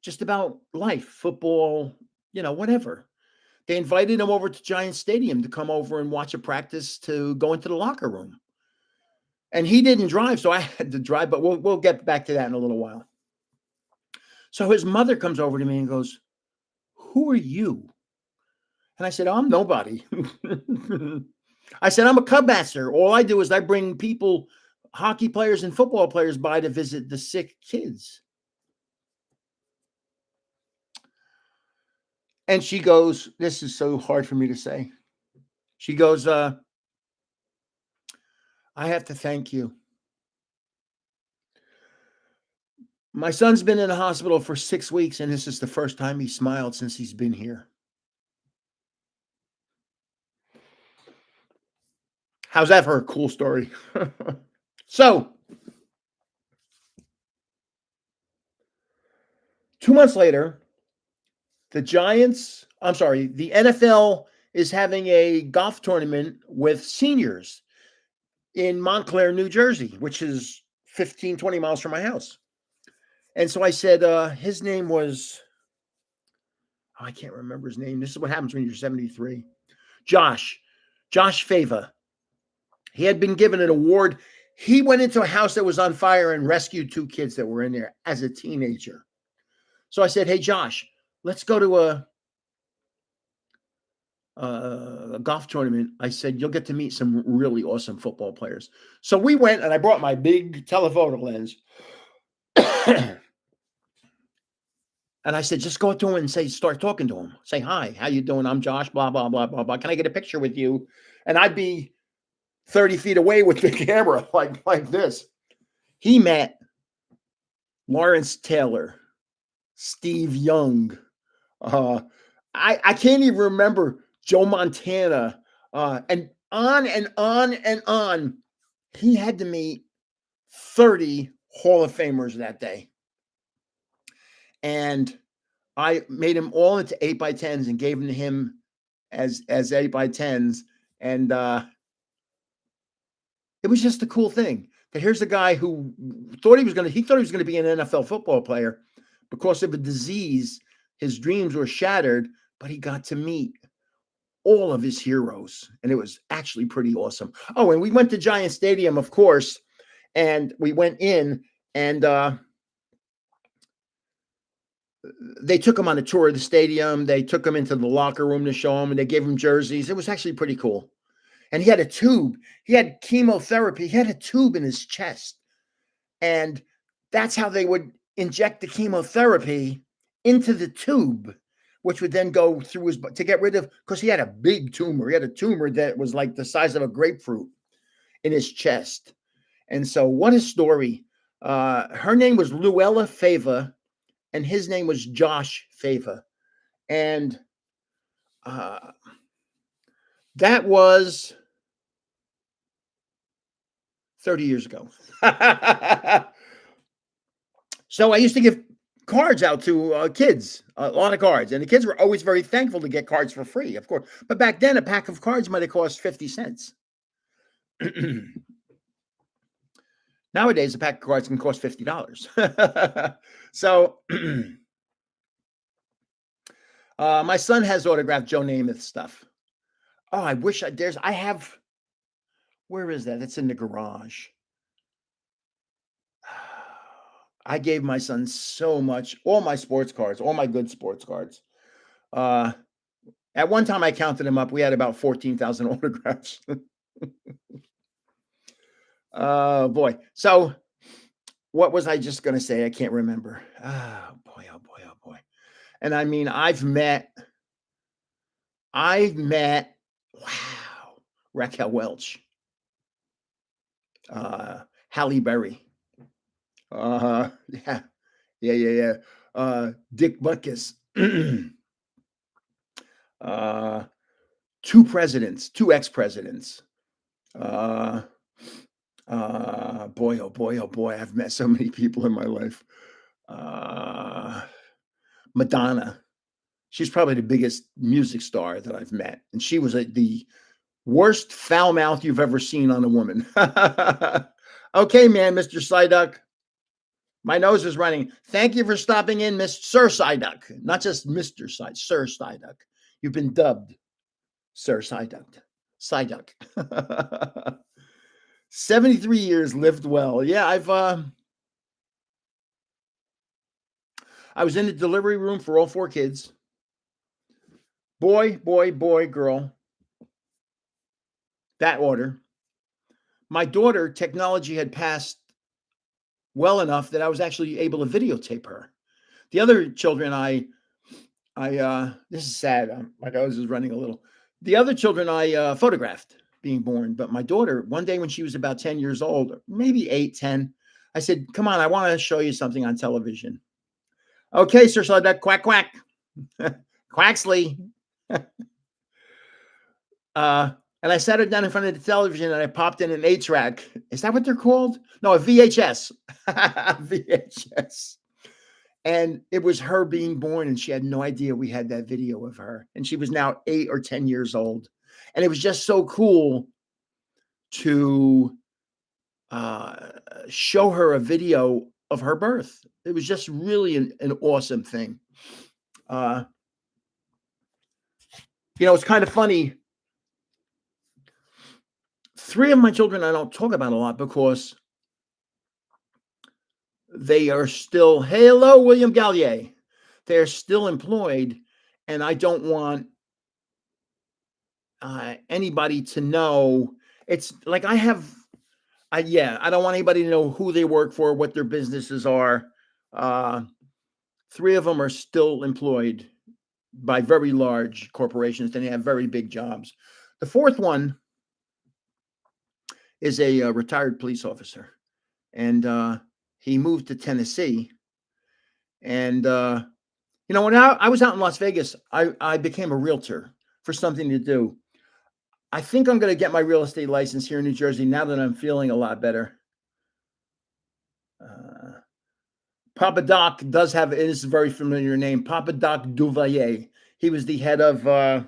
just about life, football, whatever. They invited him over to Giant Stadium to come over and watch a practice to go into the locker room. And he didn't drive, so I had to drive, but we'll get back to that in a little while. So his mother comes over to me and goes, who are you? And I said, I'm nobody. I said, I'm a Cub master. All I do is I bring people, hockey players and football players by to visit the sick kids. And she goes, this is so hard for me to say. She goes, I have to thank you. My son's been in the hospital for 6 weeks, and this is the first time he smiled since he's been here. How's that for a cool story? So, 2 months later, the NFL is having a golf tournament with seniors in Montclair, New Jersey, which is 15, 20 miles from my house. And so I said, his name was, I can't remember his name. This is what happens when you're 73. Josh Fava. He had been given an award. He went into a house that was on fire and rescued 2 kids that were in there as a teenager. So I said, "Hey, Josh, let's go to a golf tournament." I said, "You'll get to meet some really awesome football players." So we went, and I brought my big telephoto lens. And I said, "Just go up to him and start talking to him. Say, hi, how you doing? I'm Josh, blah, blah, blah, blah, blah. Can I get a picture with you?" And I'd be 30 feet away with the camera like this. He met Lawrence Taylor, Steve Young. I can't even remember Joe Montana, and on and on and on. He had to meet 30 Hall of Famers that day. And I made them all into 8x10s and gave them to him as 8x10s. And it was just a cool thing. That here's a guy who thought he was going to be an NFL football player. Because of a disease, his dreams were shattered, but he got to meet all of his heroes. And it was actually pretty awesome. Oh, and we went to Giant Stadium, of course. And we went in, and they took him on a tour of the stadium. They took him into the locker room to show him, and they gave him jerseys. It was actually pretty cool. And he had a tube. He had chemotherapy. He had a tube in his chest. And that's how they would inject the chemotherapy into the tube, which would then go through his to get rid of, because he had a big tumor. He had a tumor that was like the size of a grapefruit in his chest. And so what a story. Her name was Luella Fava, and his name was Josh Fava. And that was 30 years ago. So I used to give cards out to kids, a lot of cards. And the kids were always very thankful to get cards for free, of course. But back then, a pack of cards might have cost 50 cents. Nowadays, a pack of cards can cost $50. So my son has autographed Joe Namath stuff. Oh, I wish I have. Where is that? It's in the garage. I gave my son so much, all my sports cards, all my good sports cards. At one time, I counted them up. We had about 14,000 autographs. Boy. So what was I just going to say? I can't remember. Oh, boy, oh, boy, oh, boy. And I mean, I've met, wow, Raquel Welch, Halle Berry. Yeah. Dick Butkus. 2 presidents, 2 ex-presidents. Boy, oh boy, oh boy, I've met so many people in my life. Madonna. She's probably the biggest music star that I've met. And she was the worst foul mouth you've ever seen on a woman. Okay, man, Mr. Psyduck. My nose is running. Thank you for stopping in, Sir Psyduck. Not just Mr. Psyduck, Sir Psyduck. You've been dubbed Sir Psyduck. Psyduck. 73 years, lived well. Yeah, I was in the delivery room for all 4 kids. Boy, boy, boy, girl. That order. My daughter, technology had passed well enough that I was actually able to videotape her. The other children, this is sad. My nose is running a little. The other children I photographed being born, but my daughter, one day when she was about 10 years old, maybe 8, 10, I said, "Come on, I want to show you something on television." Okay, Sir Psyduck, quack, quack. Quaxley. And I sat her down in front of the television and I popped in an 8-track. Is that what they're called? No, a VHS. VHS. And it was her being born, and she had no idea we had that video of her. And she was now 8 or 10 years old. And it was just so cool to show her a video of her birth. It was just really an awesome thing. It's kind of funny. Three of my children I don't talk about a lot because they are still, hey, hello, William Gallier. They're still employed, and I don't want anybody to know. It's like I don't want anybody to know who they work for, what their businesses are. Three of them are still employed by very large corporations, and they have very big jobs. The fourth one is a retired police officer, and he moved to Tennessee. And when I was out in Las Vegas, I became a realtor for something to do. I think I'm going to get my real estate license here in New Jersey now that I'm feeling a lot better. Papa Doc does have, it is a very familiar name, Papa Doc Duvalier. He was the head of a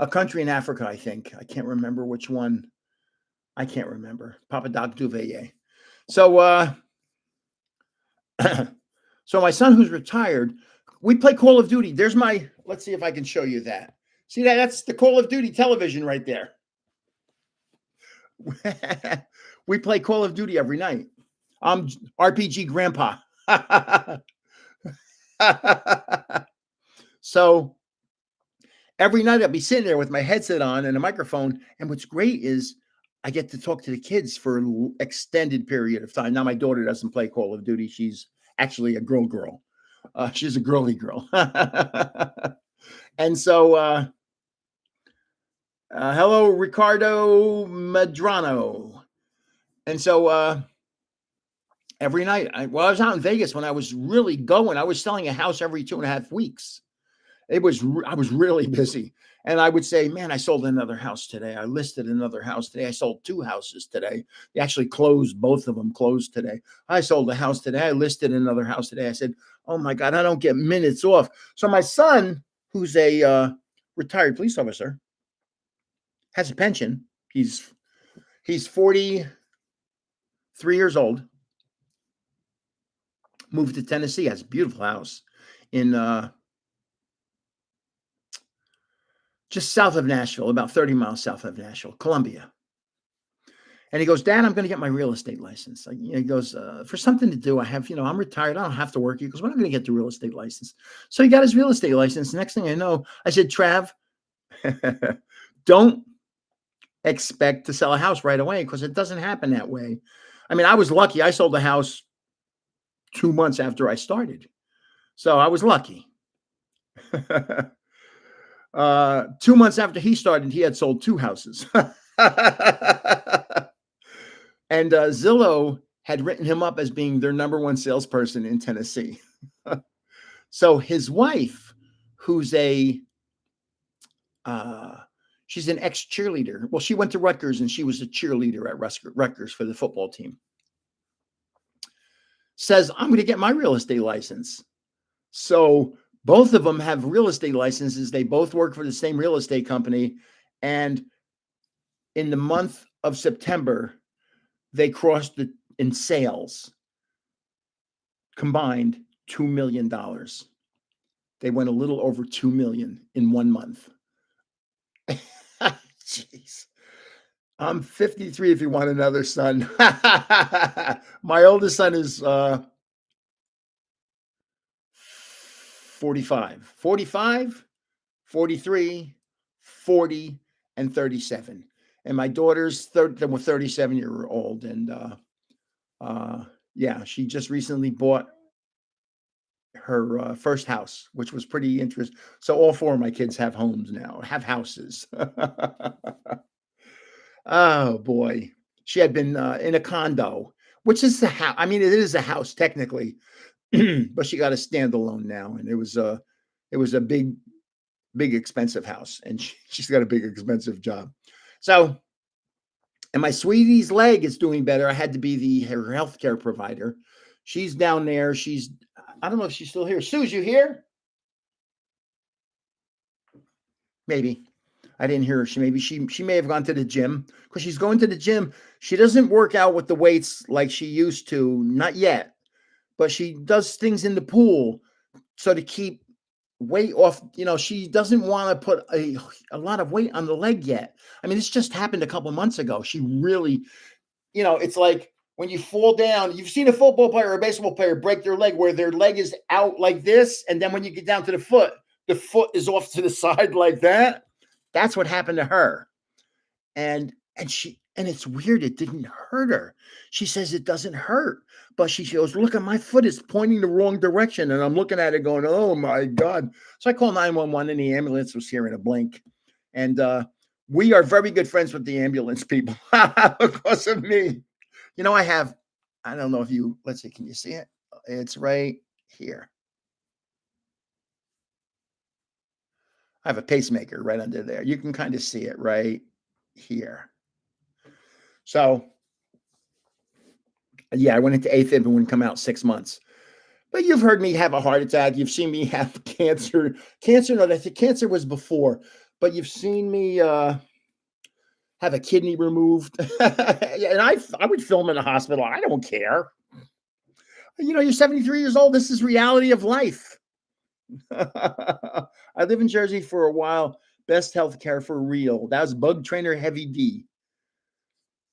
country in Africa, I think. I can't remember which one. I can't remember. Papa Doc Duvalier. So, so my son who's retired, we play Call of Duty. Let's see if I can show you that. See that? That's the Call of Duty television right there. We play Call of Duty every night. I'm RPG Grandpa. So every night I'll be sitting there with my headset on and a microphone. And what's great is I get to talk to the kids for an extended period of time. Now my daughter doesn't play Call of Duty. She's actually a girl. She's a girly girl. And so, hello, Ricardo Medrano. And so every night, I was out in Vegas when I was really going. I was selling a house every 2.5 weeks. I was really busy. And I would say, man, I sold another house today. I listed another house today. I sold 2 houses today. They actually closed. Both of them closed today. I sold a house today. I listed another house today. I said, oh my God, I don't get minutes off. So my son, who's a retired police officer, has a pension. He's 43 years old. Moved to Tennessee. Has a beautiful house in just south of Nashville, about 30 miles south of Nashville, Columbia. And he goes, Dad, I'm going to get my real estate license. He goes, for something to do. I'm retired. I don't have to work. He goes, when am I going to get the real estate license? So he got his real estate license. Next thing I know, I said, Trav, don't expect to sell a house right away because it doesn't happen that way. I mean, I was lucky. I sold the house 2 months after I started. So I was lucky. 2 months after he started, he had sold 2 houses. And Zillow had written him up as being their number 1 salesperson in Tennessee. So his wife, who's she's an ex-cheerleader. Well, she went to Rutgers and she was a cheerleader at Rutgers for the football team. Says, I'm going to get my real estate license. So both of them have real estate licenses. They both work for the same real estate company. And in the month of September, they crossed in sales combined $2 million. They went a little over 2 million in 1 month. Jeez. I'm 53 if you want another son. My oldest son is 45, 43, 40, and 37. And my daughter's 37-year-old. And yeah, she just recently bought her first house, which was pretty interesting. So all 4 of my kids have homes now, have houses. Oh boy. She had been in a condo, which is the house. I mean, it is a house technically, but she got a standalone now. And it was a big expensive house. And she's got a big expensive job. So, and my sweetie's leg is doing better. I had to be her healthcare provider. She's down there. I don't know if she's still here. Sue's you here? Maybe. I didn't hear her. She may have gone to the gym because she's going to the gym. She doesn't work out with the weights like she used to, not yet, but she does things in the pool so to keep weight off. She doesn't want to put a lot of weight on the leg yet. I mean, this just happened a couple months ago. She really, it's like when you fall down, you've seen a football player or a baseball player break their leg where their leg is out like this. And then when you get down to the foot is off to the side like that. That's what happened to her. And it's weird. It didn't hurt her. She says it doesn't hurt, but she goes, look at my foot is pointing the wrong direction. And I'm looking at it going, oh my God. So I call 911 and the ambulance was here in a blink. And we are very good friends with the ambulance people because of me. I don't know if let's see, can you see it? It's right here. I have a pacemaker right under there. You can kind of see it right here. So, yeah, I went into AFib and wouldn't come out 6 months. But you've heard me have a heart attack. You've seen me have cancer. No, I think cancer was before. But you've seen me have a kidney removed. And I would film in a hospital. I don't care. You're 73 years old. This is reality of life. I live in Jersey for a while. Best healthcare for real. That was Bug Trainer Heavy D.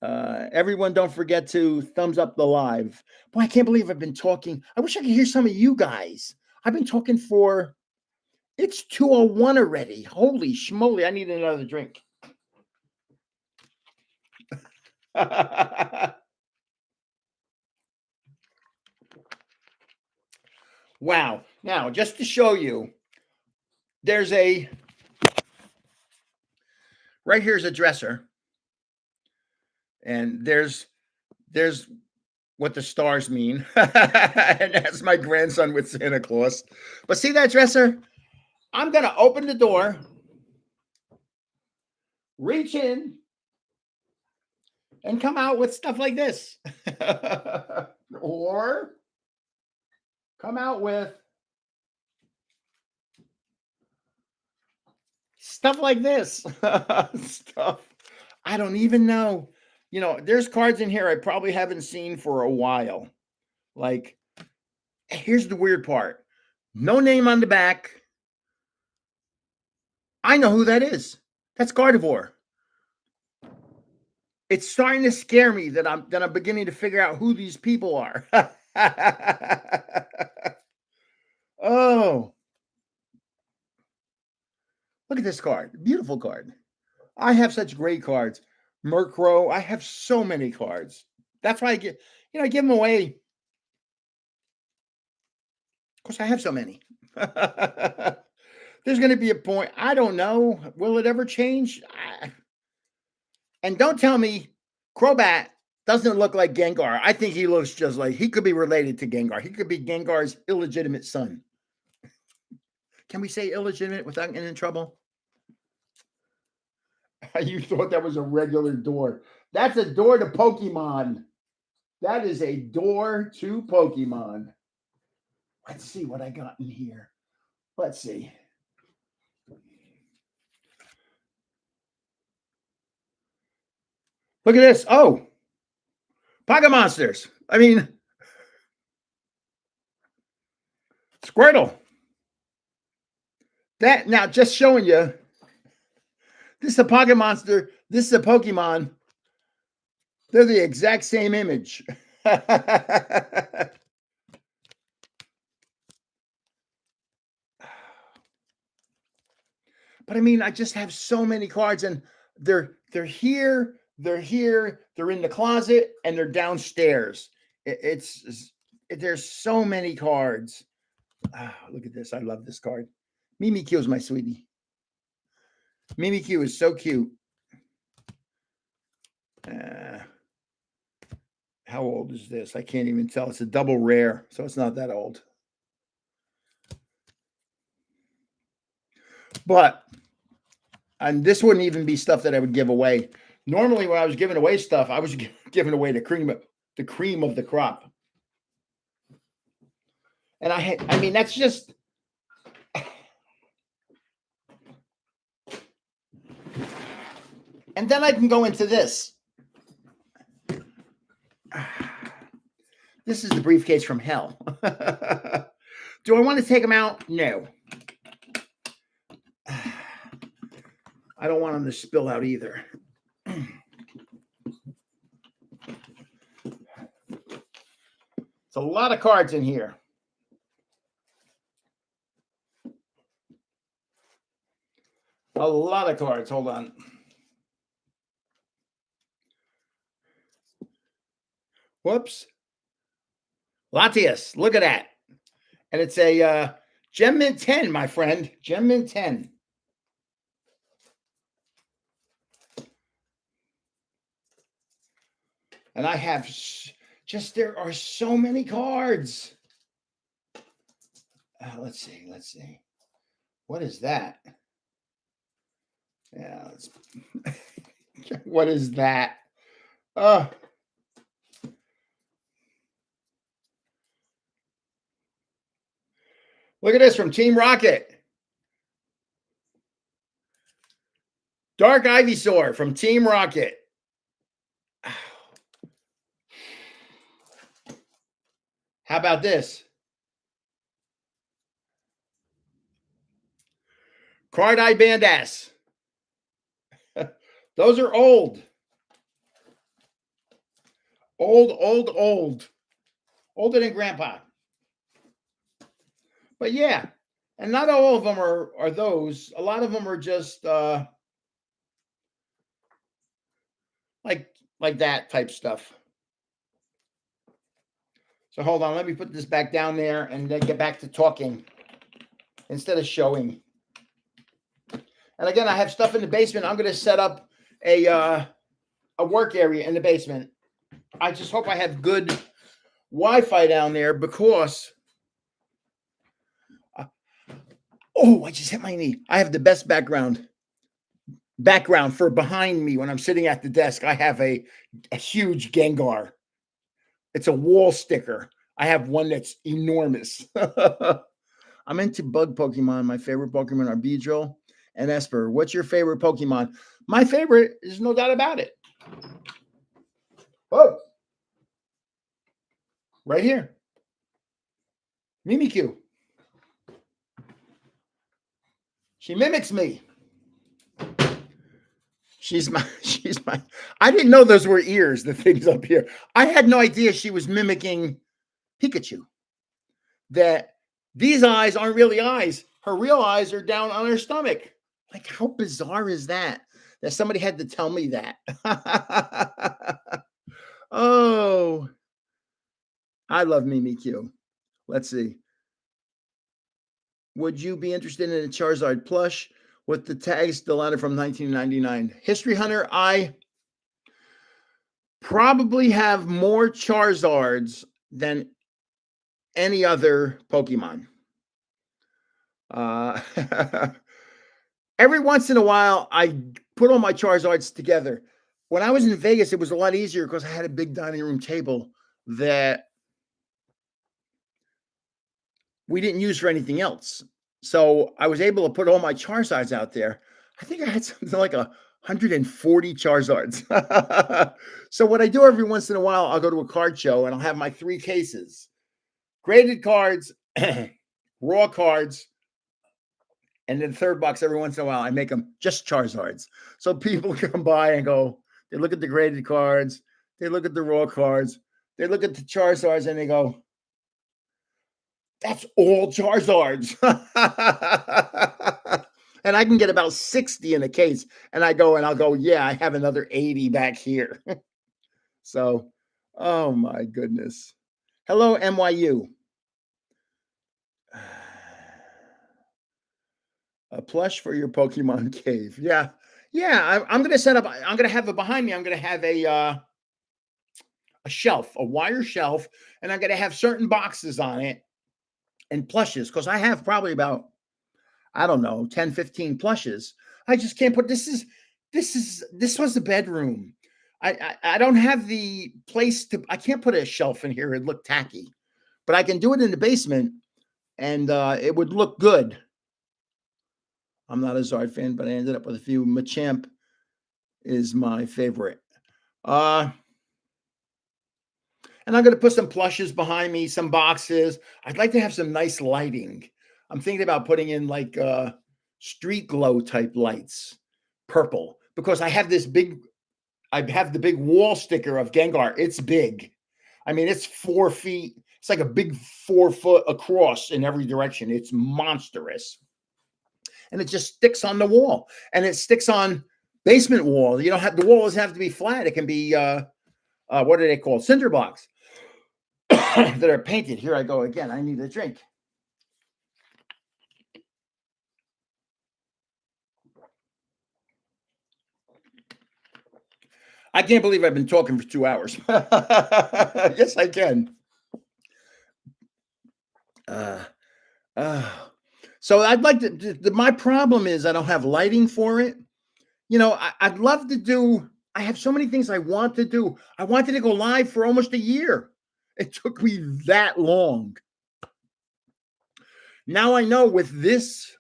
Everyone, don't forget to thumbs up the live. Boy, I can't believe I've been talking. I wish I could hear some of you guys. I've been talking it's 2:01 already. Holy schmoly, I need another drink. Wow. Now, just to show you, there's right here's a dresser. And there's what the stars mean. And that's my grandson with Santa Claus. But see that dresser? I'm going to open the door, reach in, and come out with stuff like this. Or come out with stuff like this. Stuff. I don't even know. There's cards in here I probably haven't seen for a while. Like, here's the weird part. No name on the back. I know who that is. That's Gardevoir. It's starting to scare me that I'm beginning to figure out who these people are. Oh. Look at this card. Beautiful card. I have such great cards. Murkrow. I have so many cards. That's why I give them away. Of course, I have so many. There's going to be a point. I don't know. Will it ever change? And don't tell me Crobat doesn't look like Gengar. I think he looks just like, he could be related to Gengar. He could be Gengar's illegitimate son. Can we say illegitimate without getting in trouble? You thought that was a regular door. That's a door to Pokemon. That is a door to Pokemon. Let's see what I got in here. Let's see. Look at this. Oh, Pocket Monsters. I mean, Squirtle. That now just showing you. This is a Pocket Monster. This is a Pokemon. They're the exact same image. But I mean, I just have so many cards, and they're here, they're in the closet, and they're downstairs. There's so many cards. Look at this. I love this card. Mimikyu is my sweetie. Mimikyu is so cute. How old is this? I can't even tell. It's a double rare, so it's not that old. But, and this wouldn't even be stuff that I would give away. Normally, when I was giving away stuff, I was giving away the cream of the crop. And I mean, that's just. And then I can go into this. This is the briefcase from hell. Do I want to take them out? No. I don't want them to spill out either. It's a lot of cards in here. A lot of cards. Hold on. Whoops. Latias. Look at that. And it's a Gem Mint 10, my friend. Gem Mint 10. And I have there are so many cards. Let's see. What is that? Yeah, what is that? Look at this from Team Rocket. Dark Ivysaur from Team Rocket. How about this? Card-Eye Bandass. Those are old. Old. Older than Grandpa. But yeah, and not all of them are those. A lot of them are just like that type stuff. So hold on, let me put this back down there and then get back to talking instead of showing. And again, I have stuff in the basement. I'm going to set up a work area in the basement. I just hope I have good Wi-Fi down there because I just hit my knee. I have the best background for behind me when I'm sitting at the desk. I have a huge Gengar. It's a wall sticker. I have one that's enormous. I'm into bug Pokemon. My favorite Pokemon are Beedrill and Esper. What's your favorite Pokemon? My favorite is no doubt about it. Whoa. Right here. Mimikyu. She mimics me. She's my, I didn't know those were ears, the things up here. I had no idea she was mimicking Pikachu. That these eyes aren't really eyes. Her real eyes are down on her stomach. Like, how bizarre is that? That somebody had to tell me that. Oh, I love Mimikyu. Let's see. Would you be interested in a Charizard plush with the tag still on it from 1999? History Hunter, I probably have more Charizards than any other Pokemon. Every once in a while, I put all my Charizards together. When I was in Vegas, it was a lot easier because I had a big dining room table that we didn't use for anything else. So I was able to put all my Charizards out there. I think I had something like 140 Charizards. So what I do every once in a while, I'll go to a card show and I'll have my 3 cases. Graded cards, raw cards, and then the third box every once in a while, I make them just Charizards. So people come by and go, they look at the graded cards, they look at the raw cards, they look at the Charizards, and they go, that's all Charizards. And I can get about 60 in a case. And I'll go, yeah, I have another 80 back here. So, oh my goodness. Hello, NYU. A plush for your Pokemon cave. Yeah. I'm going to set up, I'm going to have it behind me. I'm going to have a shelf, a wire shelf, and I'm going to have certain boxes on it and plushes, because I have probably about, I don't know, 10, 15 plushes. I just can't put, this was the bedroom. I don't have the place I can't put a shelf in here. It'd look tacky, but I can do it in the basement and it would look good. I'm not a Zard fan, but I ended up with a few. Machamp is my favorite. And I'm going to put some plushes behind me, some boxes. I'd like to have some nice lighting. I'm thinking about putting in like street glow type lights purple because I have the big wall sticker of Gengar. It's big. I mean, it's 4 feet. It's like a big 4 foot across in every direction. It's monstrous. And it just sticks on the wall. And it sticks on basement wall. You don't have, the wall doesn't have to be flat. It can be, what are they called? Cinder blocks that are painted. Here I go again. I need a drink. I can't believe I've been talking for 2 hours. Yes, I can. So I'd like to, my problem is I don't have lighting for it. You know, I'd love to do, I have so many things I want to do. I wanted to go live for almost a year. It took me that long. Now I know with this,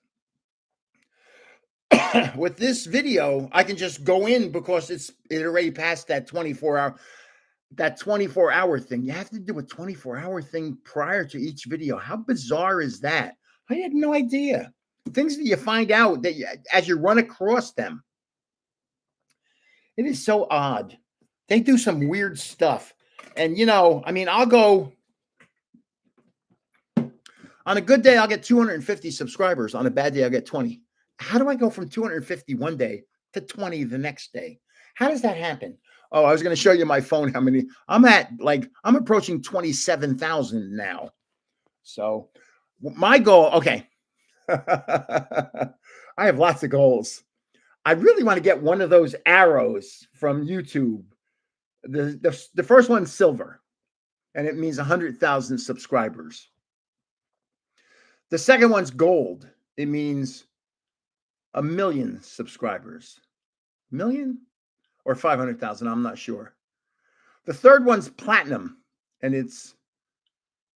with this video, I can just go in because it already passed that 24-hour thing. You have to do a 24-hour thing prior to each video. How bizarre is that? I had no idea. Things that you find out that as you run across them. It is so odd. They do some weird stuff. And, you know, I mean, I'll go on a good day, I'll get 250 subscribers. On a bad day, I'll get 20. How do I go from 250 one day to 20 the next day? How does that happen? Oh, I was going to show you my phone. How many I'm approaching 27,000 now. So my goal, okay. I have lots of goals. I really want to get one of those arrows from YouTube. The first one's silver, and it means 100,000 subscribers. The second one's gold. It means 1 million subscribers. Million or 500,000, I'm not sure. The third one's platinum, and it's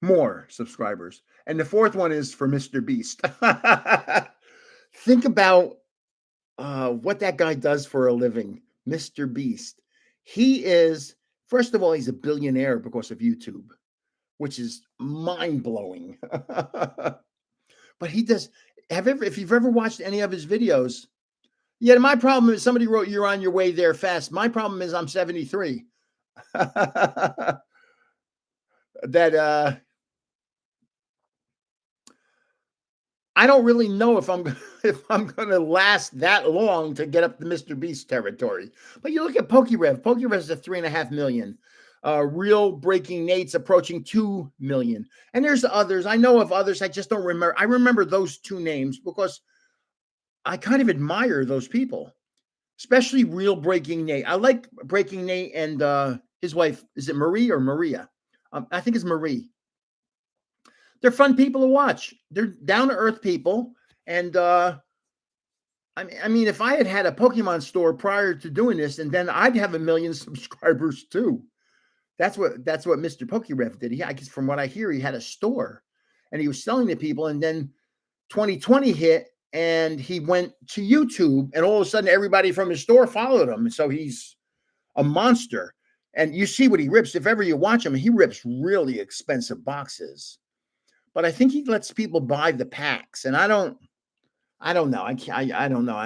more subscribers. And the fourth one is for Mr. Beast. Think about what that guy does for a living, Mr. Beast. He is, first of all, he's a billionaire because of YouTube, which is mind-blowing. But he does, if you've ever watched any of his videos, yeah, my problem is somebody wrote, "You're on your way there fast." My problem is I'm 73. That I don't really know if I'm going to last that long to get up to Mr. Beast territory. But you look at PokeRev. PokeRev is at 3.5 million. Real Breaking Nate's approaching 2 million. And there's others. I know of others. I just don't remember. I remember those two names because I kind of admire those people, especially Real Breaking Nate. I like Breaking Nate and his wife. Is it Marie or Maria? I think it's Marie. They're fun people to watch. They're down-to-earth people. And I mean, if I had a Pokemon store prior to doing this, and then I'd have 1 million subscribers too. That's what Mr. PokeRev did. I guess from what I hear, he had a store and he was selling to people. And then 2020 hit and he went to YouTube, and all of a sudden everybody from his store followed him. So he's a monster. And you see what he rips. If ever you watch him, he rips really expensive boxes. But I think he lets people buy the packs, and I don't know. I don't know. I don't know.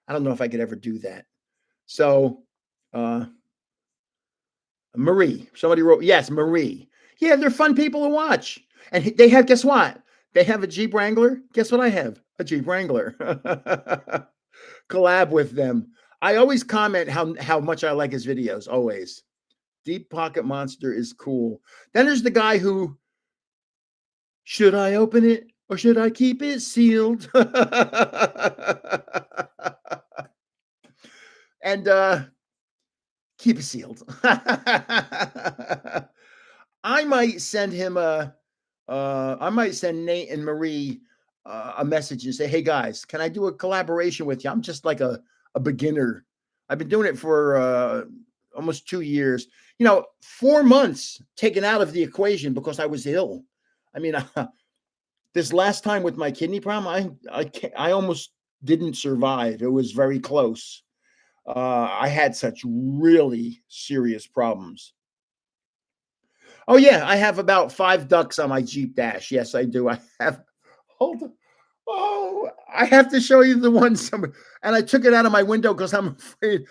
I don't know if I could ever do that. So, Marie, somebody wrote, yes, Marie. Yeah, they're fun people to watch. And they have, guess what? They have a Jeep Wrangler. Guess what I have? A Jeep Wrangler. Collab with them. I always comment how much I like his videos, always. Deep Pocket Monster is cool. Then there's the guy who, should I open it or should I keep it sealed? And keep it sealed. I might send him I might send Nate and Marie a message and say, "Hey guys, can I do a collaboration with you? I'm just like a beginner. I've been doing it for almost 2 years. 4 months taken out of the equation because I was ill. I mean, this last time with my kidney problem, I almost didn't survive. It was very close. I had such really serious problems. Oh yeah, I have about 5 ducks on my Jeep Dash. Yes, I do. I have. Hold Oh, I have to show you the one and I took it out of my window because I'm afraid.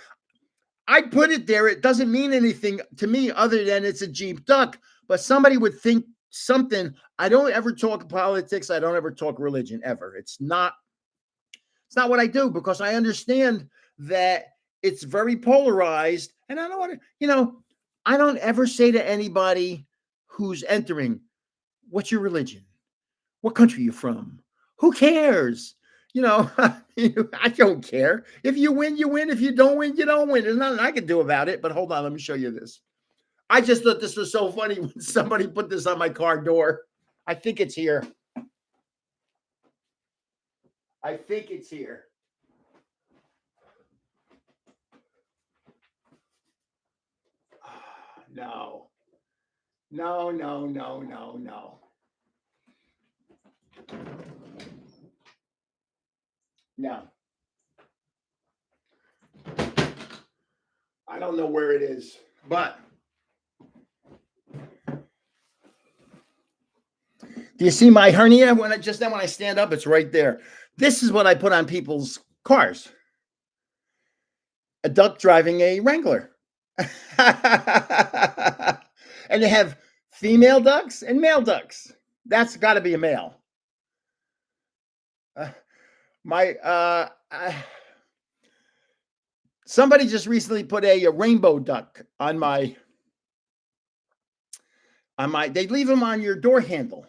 I put it there. It doesn't mean anything to me other than it's a Jeep duck. But somebody would think something. I don't ever talk politics. I don't ever talk religion ever. It's not what I do because I understand that it's very polarized. And I don't want to, I don't ever say to anybody who's entering, what's your religion? What country you from? Who cares? I don't care. If you win, you win. If you don't win, you don't win. There's nothing I can do about it. But hold on, let me show you this. I just thought this was so funny when somebody put this on my car door. I think it's here. I think it's here. No. No, no, no, no, no. No. I don't know where it is, but do you see my hernia when I stand up? It's right there. This is what I put on people's cars. A duck driving a Wrangler. And they have female ducks and male ducks. That's got to be a male. Somebody just recently put a rainbow duck on my. They leave them on your door handle,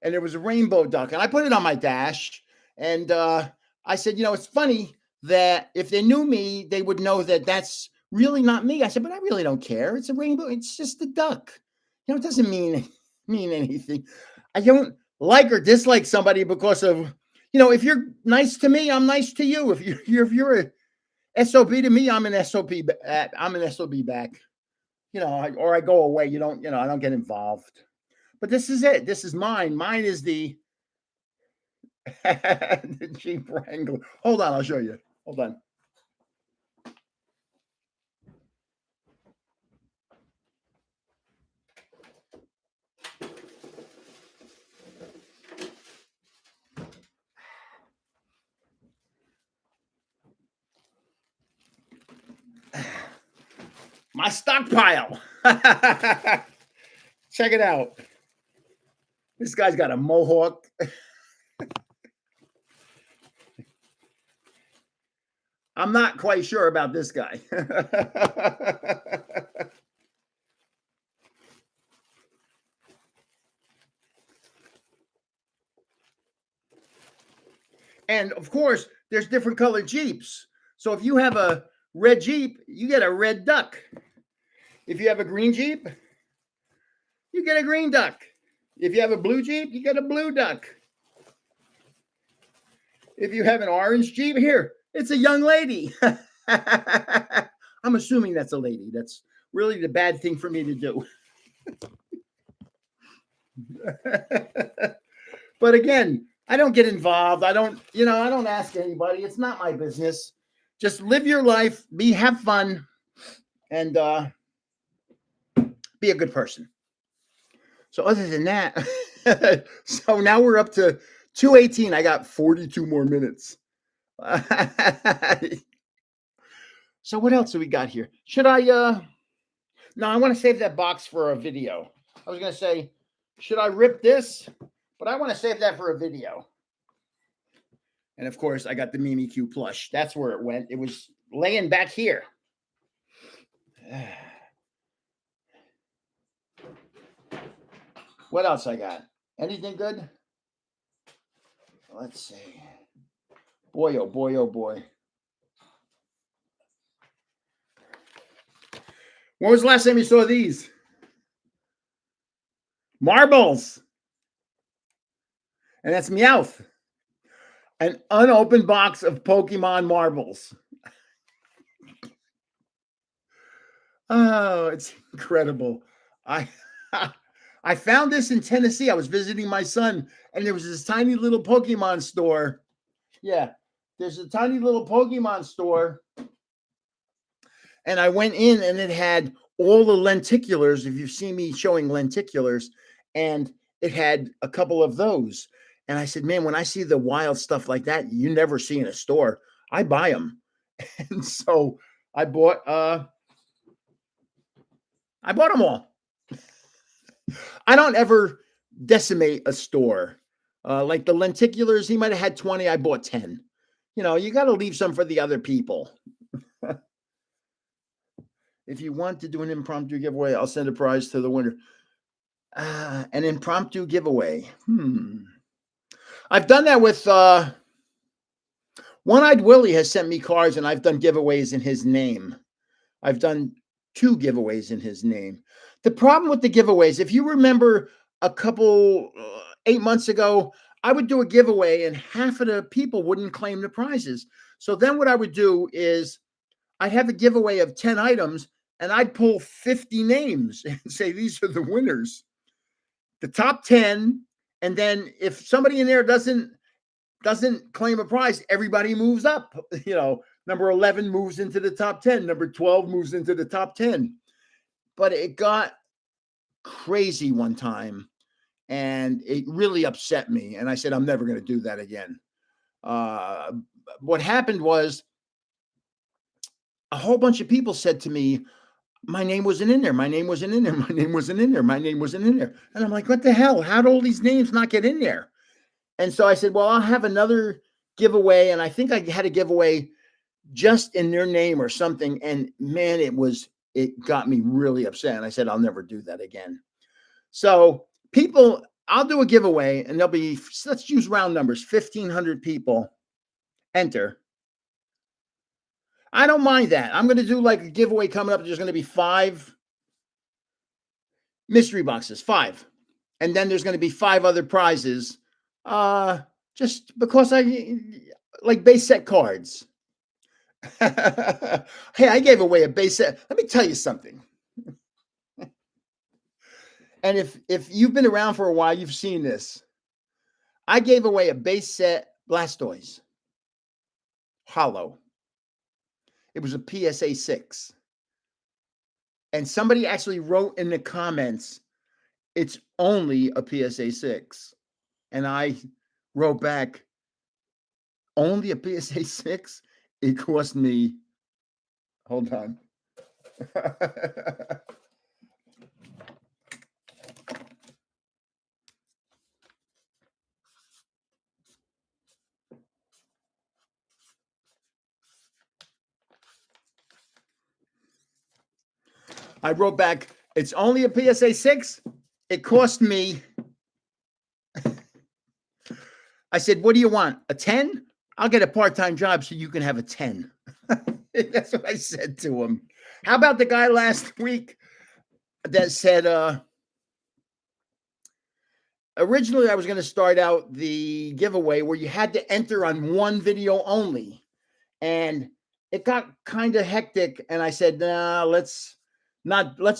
and there was a rainbow duck, and I put it on my dash, and I said, it's funny that if they knew me, they would know that that's really not me. I said, but I really don't care. It's a rainbow. It's just a duck. It doesn't mean anything. I don't like or dislike somebody because of, if you're nice to me, I'm nice to you. If you're a SOB to me, I'm an SOB. I'm an SOB back. Or I go away. I don't get involved. But this is it. This is mine. Mine is the Jeep Wrangler. Hold on, I'll show you. Hold on. My stockpile. Check it out. This guy's got a mohawk. I'm not quite sure about this guy. And of course, there's different colored Jeeps. So if you have a red Jeep, you get a red duck. If you have a green Jeep, you get a green duck. If you have a blue Jeep, you get a blue duck. If you have an orange Jeep, here, it's a young lady. I'm assuming that's a lady. That's really the bad thing for me to do. But again, I don't get involved. I don't ask anybody. It's not my business. Just live your life, have fun, and be a good person. So other than that, so now we're up to 2:18. I got 42 more minutes. So what else do we got here? Should I no, I want to save that box for a video. I was going to say, should I rip this? But I want to save that for a video. And of course, I got the Mimikyu plush. That's where it went. It was laying back here. What else I got? Anything good? Let's see. Boy, oh boy, oh boy. When was the last time you saw these? Marbles. And that's Meowth. An unopened box of Pokemon marbles. Oh, it's incredible. I found this in Tennessee. I was visiting my son, and there was this tiny little Pokemon store. Yeah, there's a tiny little Pokemon store. And I went in, and it had all the lenticulars. If you've seen me showing lenticulars, and it had a couple of those. And I said, man, when I see the wild stuff like that, you never see in a store, I buy them. And so I bought them all. I don't ever decimate a store. Like the lenticulars, he might have had 20. I bought 10. You know, you got to leave some for the other people. If you want to do an impromptu giveaway, I'll send a prize to the winner. An impromptu giveaway. I've done that with One-Eyed Willie has sent me cards, and I've done giveaways in his name. I've done 2 giveaways in his name. The problem with the giveaways, if you remember a couple 8 months ago, I would do a giveaway and half of the people wouldn't claim the prizes. So then what I would do is I'd have a giveaway of 10 items and I'd pull 50 names and say, these are the winners, the top 10. And then if somebody in there doesn't claim a prize, everybody moves up. You know, number 11 moves into the top 10. Number 12 moves into the top 10. But it got crazy one time and it really upset me. And I said, I'm never going to do that again. What happened was a whole bunch of people said to me, my name wasn't in there. My name wasn't in there. My name wasn't in there. My name wasn't in there. And I'm like, what the hell? How'd all these names not get in there? And so I said, well, I'll have another giveaway. And I think I had a giveaway just in their name or something. And man, it got me really upset. And I said, I'll never do that again. So people, I'll do a giveaway and there'll be, let's use round numbers, 1,500 people enter. I don't mind that. I'm going to do like a giveaway coming up. There's going to be 5 mystery boxes, 5. And then there's going to be 5 other prizes. Just because I like base set cards. Hey, I gave away a base set. Let me tell you something. And if you've been around for a while, you've seen this. I gave away a base set Blastoise. Hollow. It was a PSA 6. And somebody actually wrote in the comments, it's only a PSA 6. And I wrote back, only a PSA 6? It cost me, hold on. I wrote back, it's only a PSA 6. It cost me. I said, what do you want? A 10? I'll get a part-time job so you can have a 10. That's what I said to him. How about the guy last week that said, originally I was going to start out the giveaway where you had to enter on one video only. And it got kind of hectic. And I said, nah, let's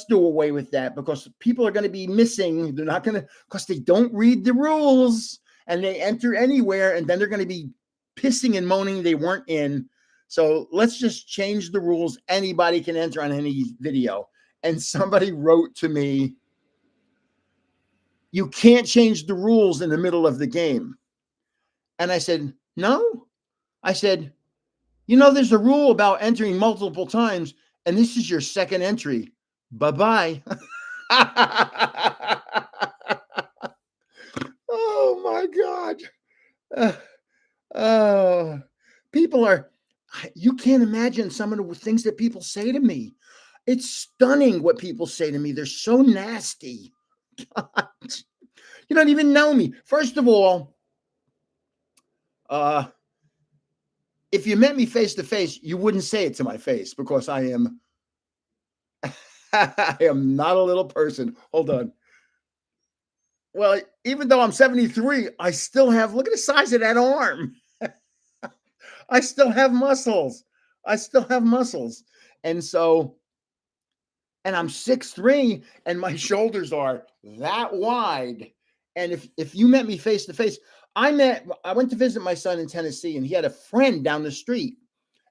do away with that because people are going to be missing. They're not going to, because they don't read the rules and they enter anywhere. And then they're going to be pissing and moaning they weren't in. So let's just change the rules. Anybody can enter on any video. And somebody wrote to me, you can't change the rules in the middle of the game. And I said, no. I said, you know, there's a rule about entering multiple times, and this is your second entry. Bye-bye. Oh, my God. People are, you can't imagine some of the things that people say to me. It's stunning what people say to me. They're so nasty. God. You don't even know me. First of all, if you met me face to face, you wouldn't say it to my face because I am not a little person. Hold on. Well, even though I'm 73, I still have, look at the size of that arm. I still have muscles. And so, and I'm 6'3", and my shoulders are that wide. And if you met me face to face, I went to visit my son in Tennessee, and he had a friend down the street,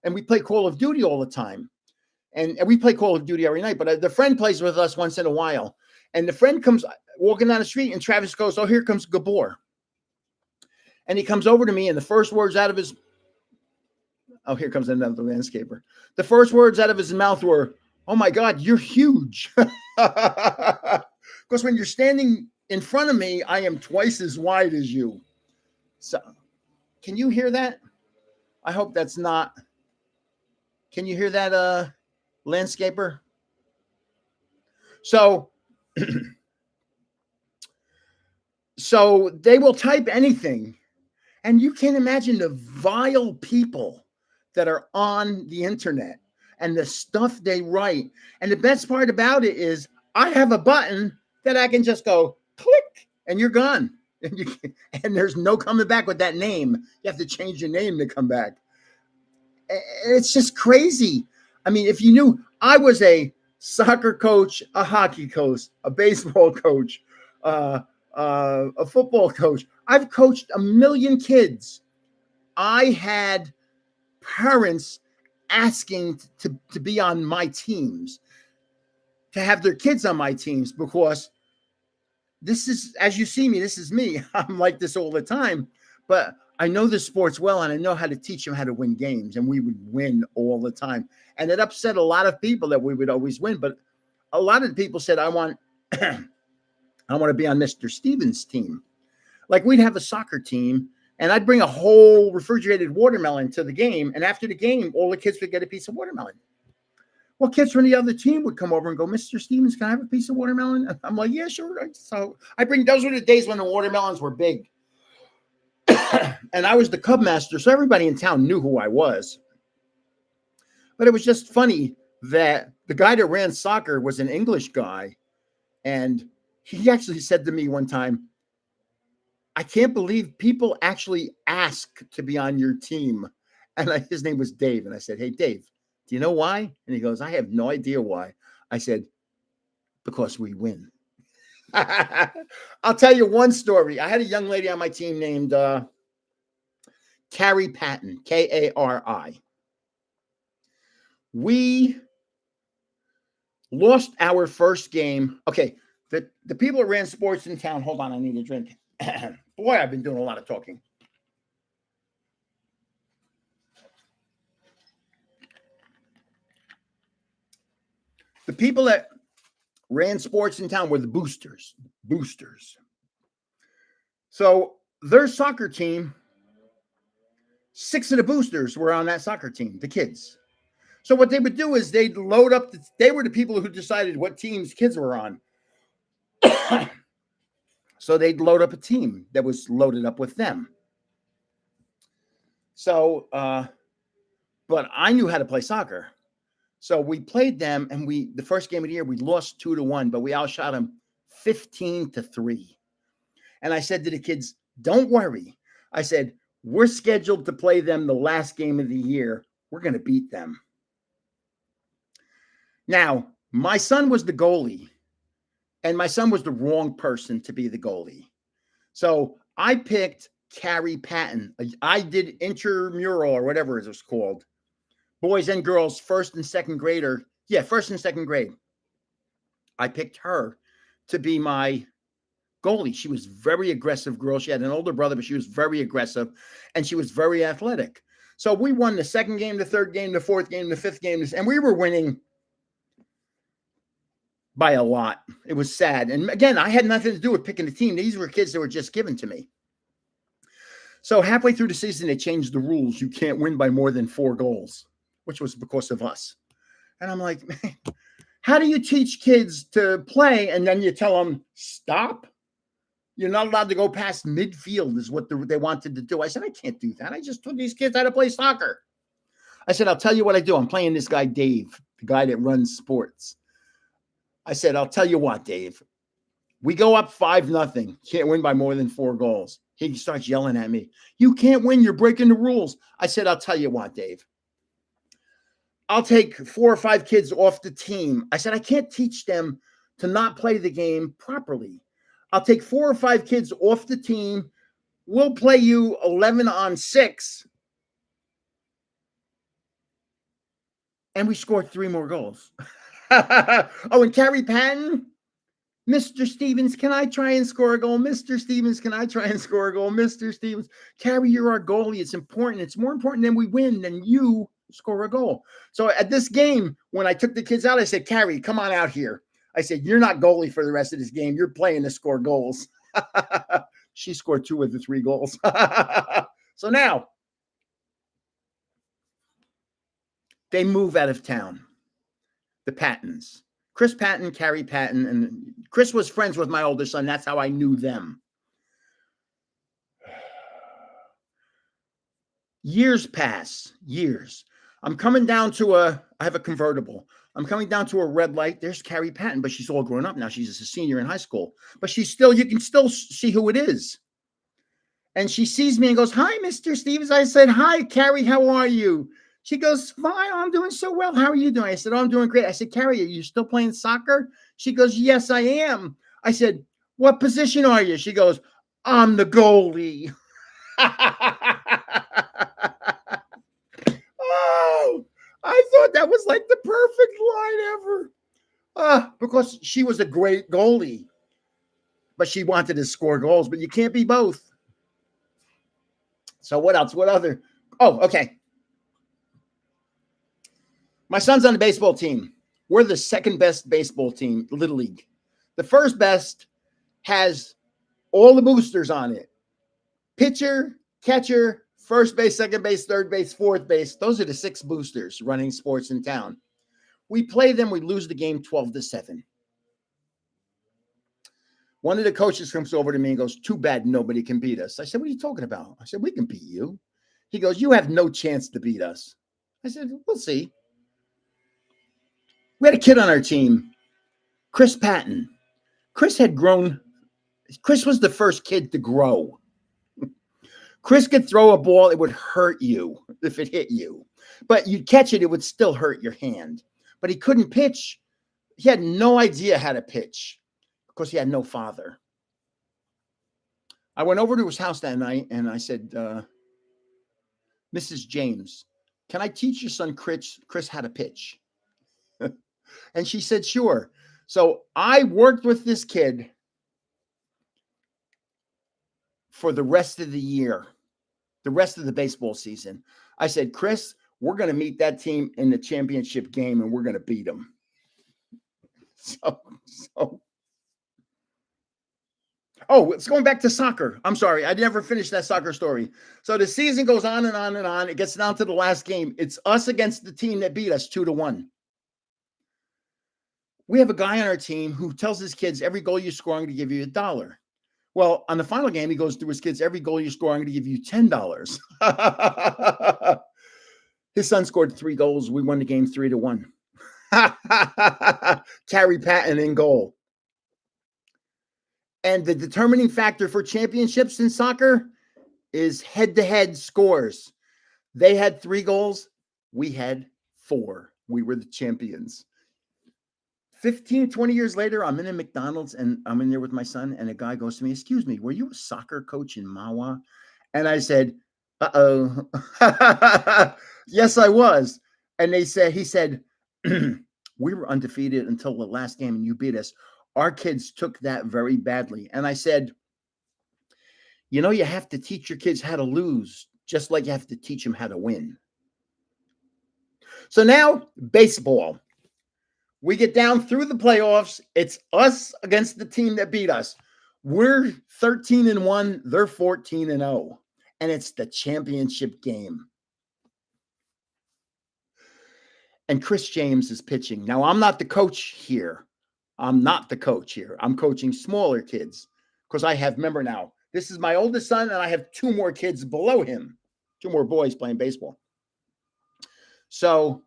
and we play Call of Duty all the time. And we play Call of Duty every night, but the friend plays with us once in a while. And the friend comes walking down the street, and Travis goes, oh, here comes Gabor. And he comes over to me, and the first words out of his oh, here comes another landscaper. The first words out of his mouth were, "Oh my God, you're huge." Because when you're standing in front of me, I am twice as wide as you. So, can you hear that? I hope that's not. Can you hear that, landscaper? So, so they will type anything, and you can't imagine the vile people that are on the internet and the stuff they write. And the best part about it is I have a button that I can just go click and you're gone. And there's no coming back with that name. You have to change your name to come back. It's just crazy. I mean, if you knew, I was a soccer coach, a hockey coach, a baseball coach, a football coach. I've coached a million kids. I had parents asking to be on my teams, to have their kids on my teams, because this is, as you see me, this is me. I'm like this all the time, but I know the sports well, and I know how to teach them how to win games, and we would win all the time. And it upset a lot of people that we would always win, but a lot of people said, I want to be on Mr. Stevens' team. Like, we'd have a soccer team, and I'd bring a whole refrigerated watermelon to the game. And after the game, all the kids would get a piece of watermelon. Well, kids from the other team would come over and go, "Mr. Stevens, can I have a piece of watermelon?" And I'm like, "Yeah, sure." So those were the days when the watermelons were big. And I was the Cub master, so everybody in town knew who I was. But it was just funny that the guy that ran soccer was an English guy. And he actually said to me one time, "I can't believe people actually ask to be on your team." And his name was Dave. And I said, "Hey, Dave, do you know why?" And he goes, "I have no idea why." I said, "Because we win." I'll tell you one story. I had a young lady on my team named Carrie Patton, Kari. We lost our first game. Okay, the people that ran sports in town, hold on, I need a drink. Boy, I've been doing a lot of talking. The people that ran sports in town were the boosters. So their soccer team, 6 of the boosters were on that soccer team, the kids. So what they would do is they'd load up, they were the people who decided what teams kids were on. So they'd load up a team that was loaded up with them. So, but I knew how to play soccer. So we played them, and the first game of the year, we lost 2-1, but we outshot them 15-3. And I said to the kids, "Don't worry." I said, "We're scheduled to play them the last game of the year. We're going to beat them." Now, my son was the goalie, and my son was the wrong person to be the goalie. So I picked Carrie Patton. I did intramural, or whatever it was called. Boys and girls, first and second grader. Yeah, first and second grade. I picked her to be my goalie. She was a very aggressive girl. She had an older brother, but she was very aggressive, and she was very athletic. So we won the second game, the third game, the fourth game, the fifth game, and we were winning by a lot. It was sad. And again, I had nothing to do with picking the team. These were kids that were just given to me. So halfway through the season, they changed the rules. You can't win by more than 4 goals, which was because of us. And I'm like, man, how do you teach kids to play and then you tell them, stop? You're not allowed to go past midfield is what they wanted to do. I said, I can't do that. I just taught these kids how to play soccer. I said, I'll tell you what I do. I'm playing this guy, Dave, the guy that runs sports. I said, I'll tell you what, Dave. We go up 5-0. Can't win by more than 4 goals. He starts yelling at me. You can't win. You're breaking the rules. I said, I'll tell you what, Dave. I'll take 4 or 5 kids off the team. I said, I can't teach them to not play the game properly. I'll take 4 or 5 kids off the team. We'll play you 11-on-6. And we scored 3 more goals. Oh, and Carrie Patton, Mr. Stevens, can I try and score a goal? Mr. Stevens, can I try and score a goal? Mr. Stevens, Carrie, you're our goalie. It's important. It's more important than we win than you score a goal. So at this game, when I took the kids out, I said, Carrie, come on out here. I said, you're not goalie for the rest of this game. You're playing to score goals. She scored 2 of the 3 goals. So now they move out of town. The Pattons. Chris Patton, Carrie Patton, and Chris was friends with my older son. That's how I knew them. Years pass, years. I'm coming down to I have a convertible. I'm coming down to a red light. There's Carrie Patton, but she's all grown up now. She's a senior in high school, but you can still see who it is. And she sees me and goes, hi, Mr. Stevens. I said, hi, Carrie, how are you? She goes, fine, I'm doing so well. How are you doing? I said, oh, I'm doing great. I said, Carrie, are you still playing soccer? She goes, yes, I am. I said, what position are you? She goes, I'm the goalie. Oh, I thought that was like the perfect line ever. Because she was a great goalie, but she wanted to score goals, but you can't be both. So what else? What other? Oh, okay. My son's on the baseball team. We're the second best baseball team, Little League. The first best has all the boosters on it. Pitcher, catcher, first base, second base, third base, fourth base. Those are the 6 boosters running sports in town. We play them. We lose the game 12-7. One of the coaches comes over to me and goes, too bad nobody can beat us. I said, what are you talking about? I said, we can beat you. He goes, you have no chance to beat us. I said, we'll see. We had a kid on our team, Chris Patton. Chris had grown. Chris was the first kid to grow. Chris could throw a ball. It would hurt you if it hit you. But you'd catch it, it would still hurt your hand. But he couldn't pitch. He had no idea how to pitch because he had no father. I went over to his house that night and I said, Mrs. James, can I teach your son Chris how to pitch? And she said, sure. So I worked with this kid for the rest of the year, the rest of the baseball season. I said, Chris, we're going to meet that team in the championship game and we're going to beat them. Oh, it's going back to soccer. I'm sorry. I never finished that soccer story. So the season goes on and on and on. It gets down to the last game. It's us against the team that beat us 2-1. We have a guy on our team who tells his kids, every goal you score, I'm going to give you $1. Well, on the final game, he goes to his kids, every goal you score, I'm going to give you $10. His son scored 3 goals. We won the game 3-1. Carrie Patton in goal. And the determining factor for championships in soccer is head-to-head scores. They had 3 goals. We had 4. We were the champions. 15, 20 years later, I'm in a McDonald's and I'm in there with my son. And a guy goes to me, excuse me, were you a soccer coach in Mahwah? And I said, uh-oh. Yes, I was. And he said, we were undefeated until the last game and you beat us. Our kids took that very badly. And I said, you know, you have to teach your kids how to lose, just like you have to teach them how to win. So now, baseball. We get down through the playoffs. It's us against the team that beat us. We're 13-1. They're 14-0. And it's the championship game. And Chris James is pitching. Now, I'm not the coach here. I'm coaching smaller kids because remember now, this is my oldest son and I have 2 more kids below him, 2 more boys playing baseball. So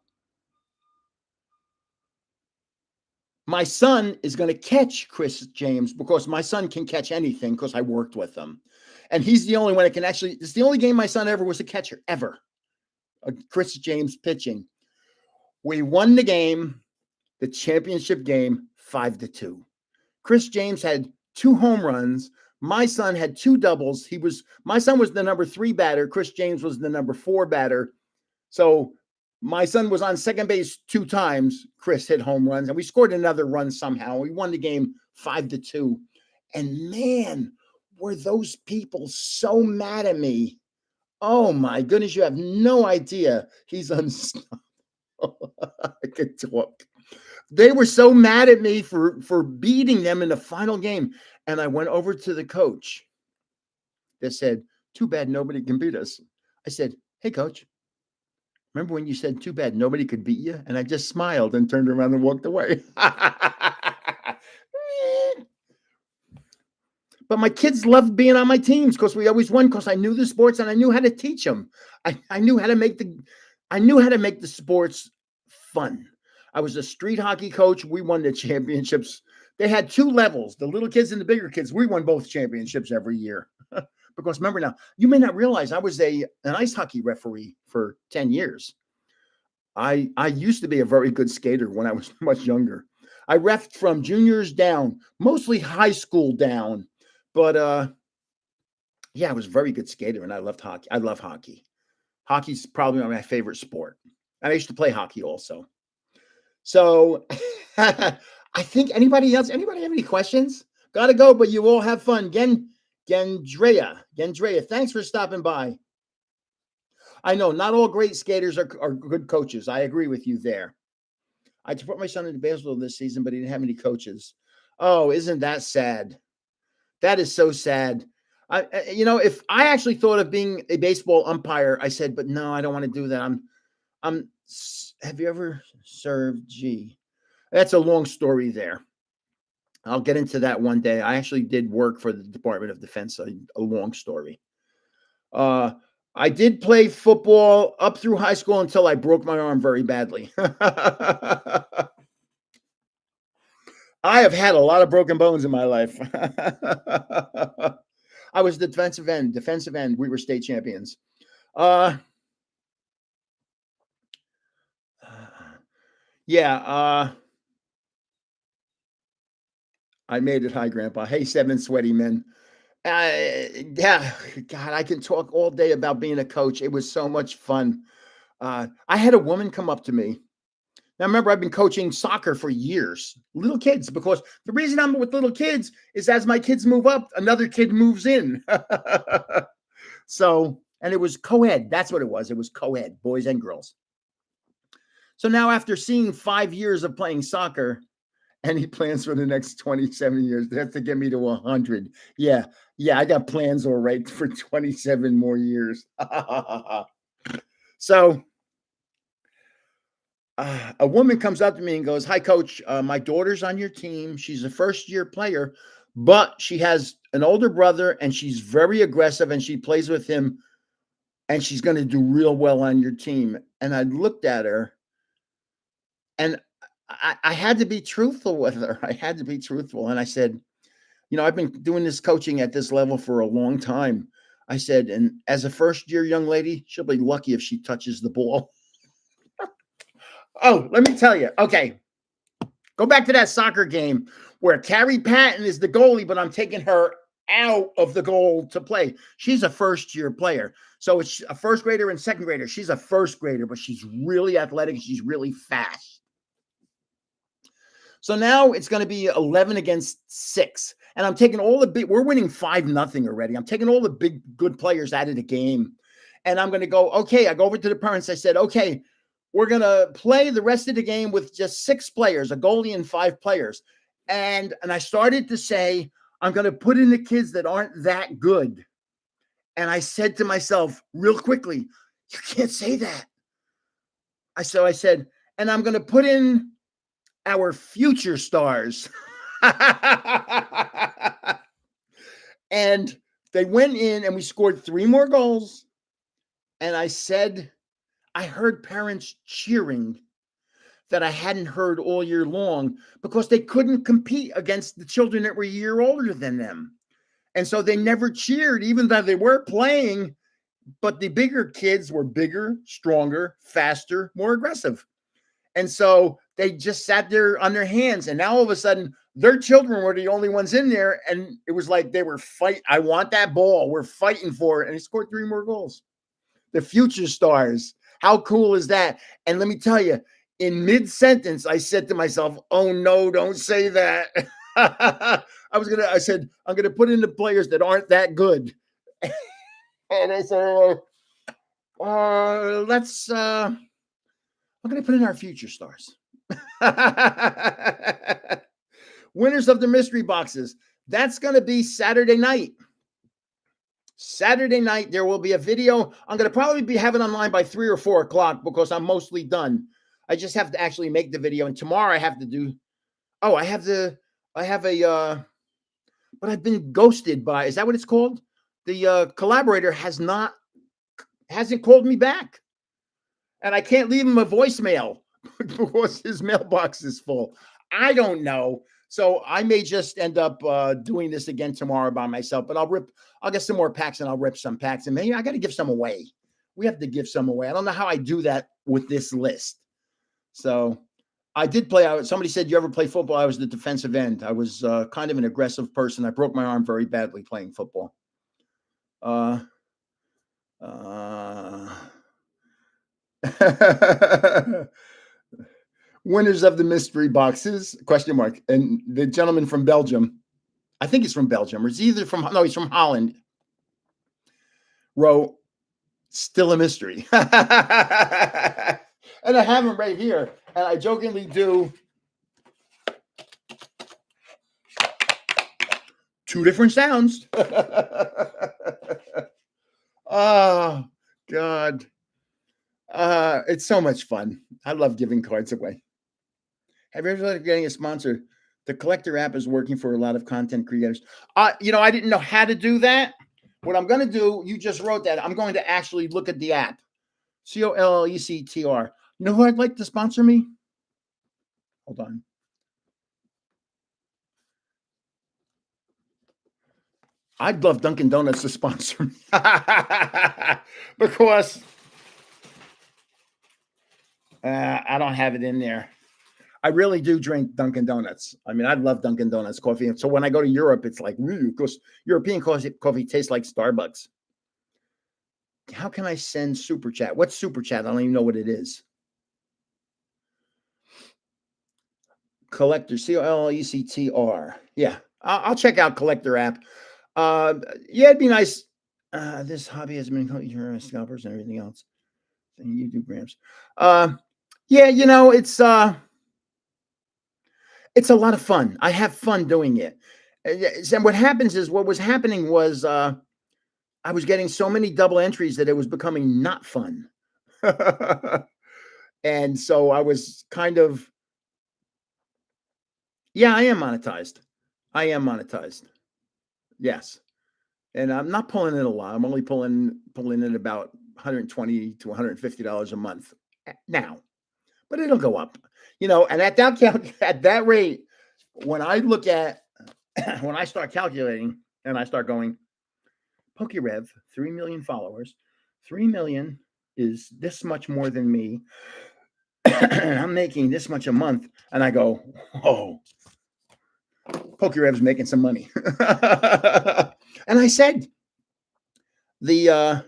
my son is going to catch Chris James because my son can catch anything because I worked with him. And he's the only one that can actually, it's the only game my son ever was a catcher, ever. Chris James pitching. We won the game, the championship game, 5-2. Chris James had 2 home runs. My son had 2 doubles. My son was the number 3 batter. Chris James was the number 4 batter. So My son was on second base 2 times. Chris hit home runs, and we scored another run somehow. We won the game 5-2. And man, were those people so mad at me. Oh my goodness, you have no idea. He's unstoppable. I could talk. They were so mad at me for beating them in the final game. And I went over to the coach. They said, too bad nobody can beat us. I said, hey, coach, remember when you said too bad nobody could beat you? And I just smiled and turned around and walked away. But my kids loved being on my teams because we always won because I knew the sports and I knew how to teach them. I knew how to make the sports fun. I was a street hockey coach. We won the championships. They had 2 levels, the little kids and the bigger kids. We won both championships every year. Because remember now, you may not realize I was an ice hockey referee for 10 years. I used to be a very good skater when I was much younger. I refed from juniors down, mostly high school down. But yeah, I was a very good skater and I loved hockey. I love hockey. Hockey's probably my favorite sport. I used to play hockey also. So I think anybody have any questions? Gotta go, but you all have fun. Gendrea, thanks for stopping by. I know not all great skaters are good coaches. I agree with you there. I put my son into baseball this season, but he didn't have any coaches. Oh, isn't that sad? That is so sad. If I actually thought of being a baseball umpire, I said, but no, I don't want to do that. Have you ever served? Gee, that's a long story there. I'll get into that one day. I actually did work for the Department of Defense, a long story. I did play football up through high school until I broke my arm very badly. I have had a lot of broken bones in my life. I was defensive end. We were state champions. Yeah. I made it. Hi, Grandpa. Hey, 7 sweaty men. Yeah, God, I can talk all day about being a coach. It was so much fun. I had a woman come up to me. Now, remember, I've been coaching soccer for years, little kids, because the reason I'm with little kids is as my kids move up, another kid moves in. So, and it was co-ed. That's what it was. It was co-ed, boys and girls. So now after seeing 5 years of playing soccer, any plans for the next 27 years? That's to get me to 100. Yeah, I got plans all right for 27 more years. So a woman comes up to me and goes, hi, coach, my daughter's on your team. She's a first-year player, but she has an older brother, and she's very aggressive, and she plays with him, and she's going to do real well on your team. And I looked at her, and I had to be truthful with her. I had to be truthful. And I said, I've been doing this coaching at this level for a long time. I said, and as a first-year young lady, she'll be lucky if she touches the ball. Oh, let me tell you. Okay. Go back to that soccer game where Carrie Patton is the goalie, but I'm taking her out of the goal to play. She's a first-year player. So it's a first grader and second grader. She's a first grader, but she's really athletic. She's really fast. So now it's going to be 11 against 6. And I'm taking all the big, we're winning 5-0 already. I'm taking all the big, good players out of the game. And I'm going to go, okay, I go over to the parents. I said, okay, we're going to play the rest of the game with just 6 players, a goalie and 5 players. And I started to say, I'm going to put in the kids that aren't that good. And I said to myself real quickly, you can't say that. So I said, and I'm going to put in our future stars. And they went in and we scored 3 more goals. And I said, I heard parents cheering that I hadn't heard all year long because they couldn't compete against the children that were a year older than them. And so they never cheered, even though they were playing, but the bigger kids were bigger, stronger, faster, more aggressive. And so they just sat there on their hands. And now all of a sudden, their children were the only ones in there. And it was like they were fighting. I want that ball. We're fighting for it. And he scored 3 more goals. The future stars. How cool is that? And let me tell you, in mid-sentence, I said to myself, "Oh no, don't say that." I said, I'm gonna put in the players that aren't that good. And I said, I'm gonna put in our future stars. Winners of the mystery boxes. That's gonna be Saturday night. Saturday night, there will be a video. I'm going to probably be having online by 3 or 4 o'clock because I'm mostly done. I just have to actually make the video. And tomorrow I have to do, I have a, but I've been ghosted by, is that what it's called? The collaborator hasn't called me back. And I can't leave him a voicemail because his mailbox is full. I don't know. So I may just end up doing this again tomorrow by myself, but I'll get some more packs and I'll rip some packs. And maybe I got to give some away. We have to give some away. I don't know how I do that with this list. So I did play out. Somebody said, you ever play football? I was the defensive end. I was kind of an aggressive person. I broke my arm very badly playing football. Winners of the mystery boxes, ? And the gentleman from Belgium, I think he's from Belgium, or he's from Holland, wrote, still a mystery. And I have him right here. And I jokingly do 2 different sounds. Oh, God. It's so much fun. I love giving cards away. Have you ever thought of getting a sponsor? The Collector app is working for a lot of content creators. I didn't know how to do that. What I'm going to do, you just wrote that. I'm going to actually look at the app. COLLECTR. You know who I'd like to sponsor me? Hold on. I'd love Dunkin' Donuts to sponsor me. Because I don't have it in there. I really do drink Dunkin' Donuts. I mean, I love Dunkin' Donuts coffee. And so when I go to Europe, it's like, because European coffee tastes like Starbucks. How can I send Super Chat? What's Super Chat? I don't even know what it is. Collector, COLLECTR. Yeah, I'll check out Collector app. Yeah, it'd be nice. This hobby has been scalpers and everything else. And YouTube grams. Yeah, it's a lot of fun. I have fun doing it. And what was happening was I was getting so many double entries that it was becoming not fun. And so I was kind of, yeah, I am monetized. Yes. And I'm not pulling in a lot. I'm only pulling in about $120 to $150 a month now. But it'll go up. And at that rate, when I start calculating and I start going, PokeRev, 3 million followers, 3 million is this much more than me. And I'm making this much a month. And I go, oh, PokeRev's making some money. And I said, get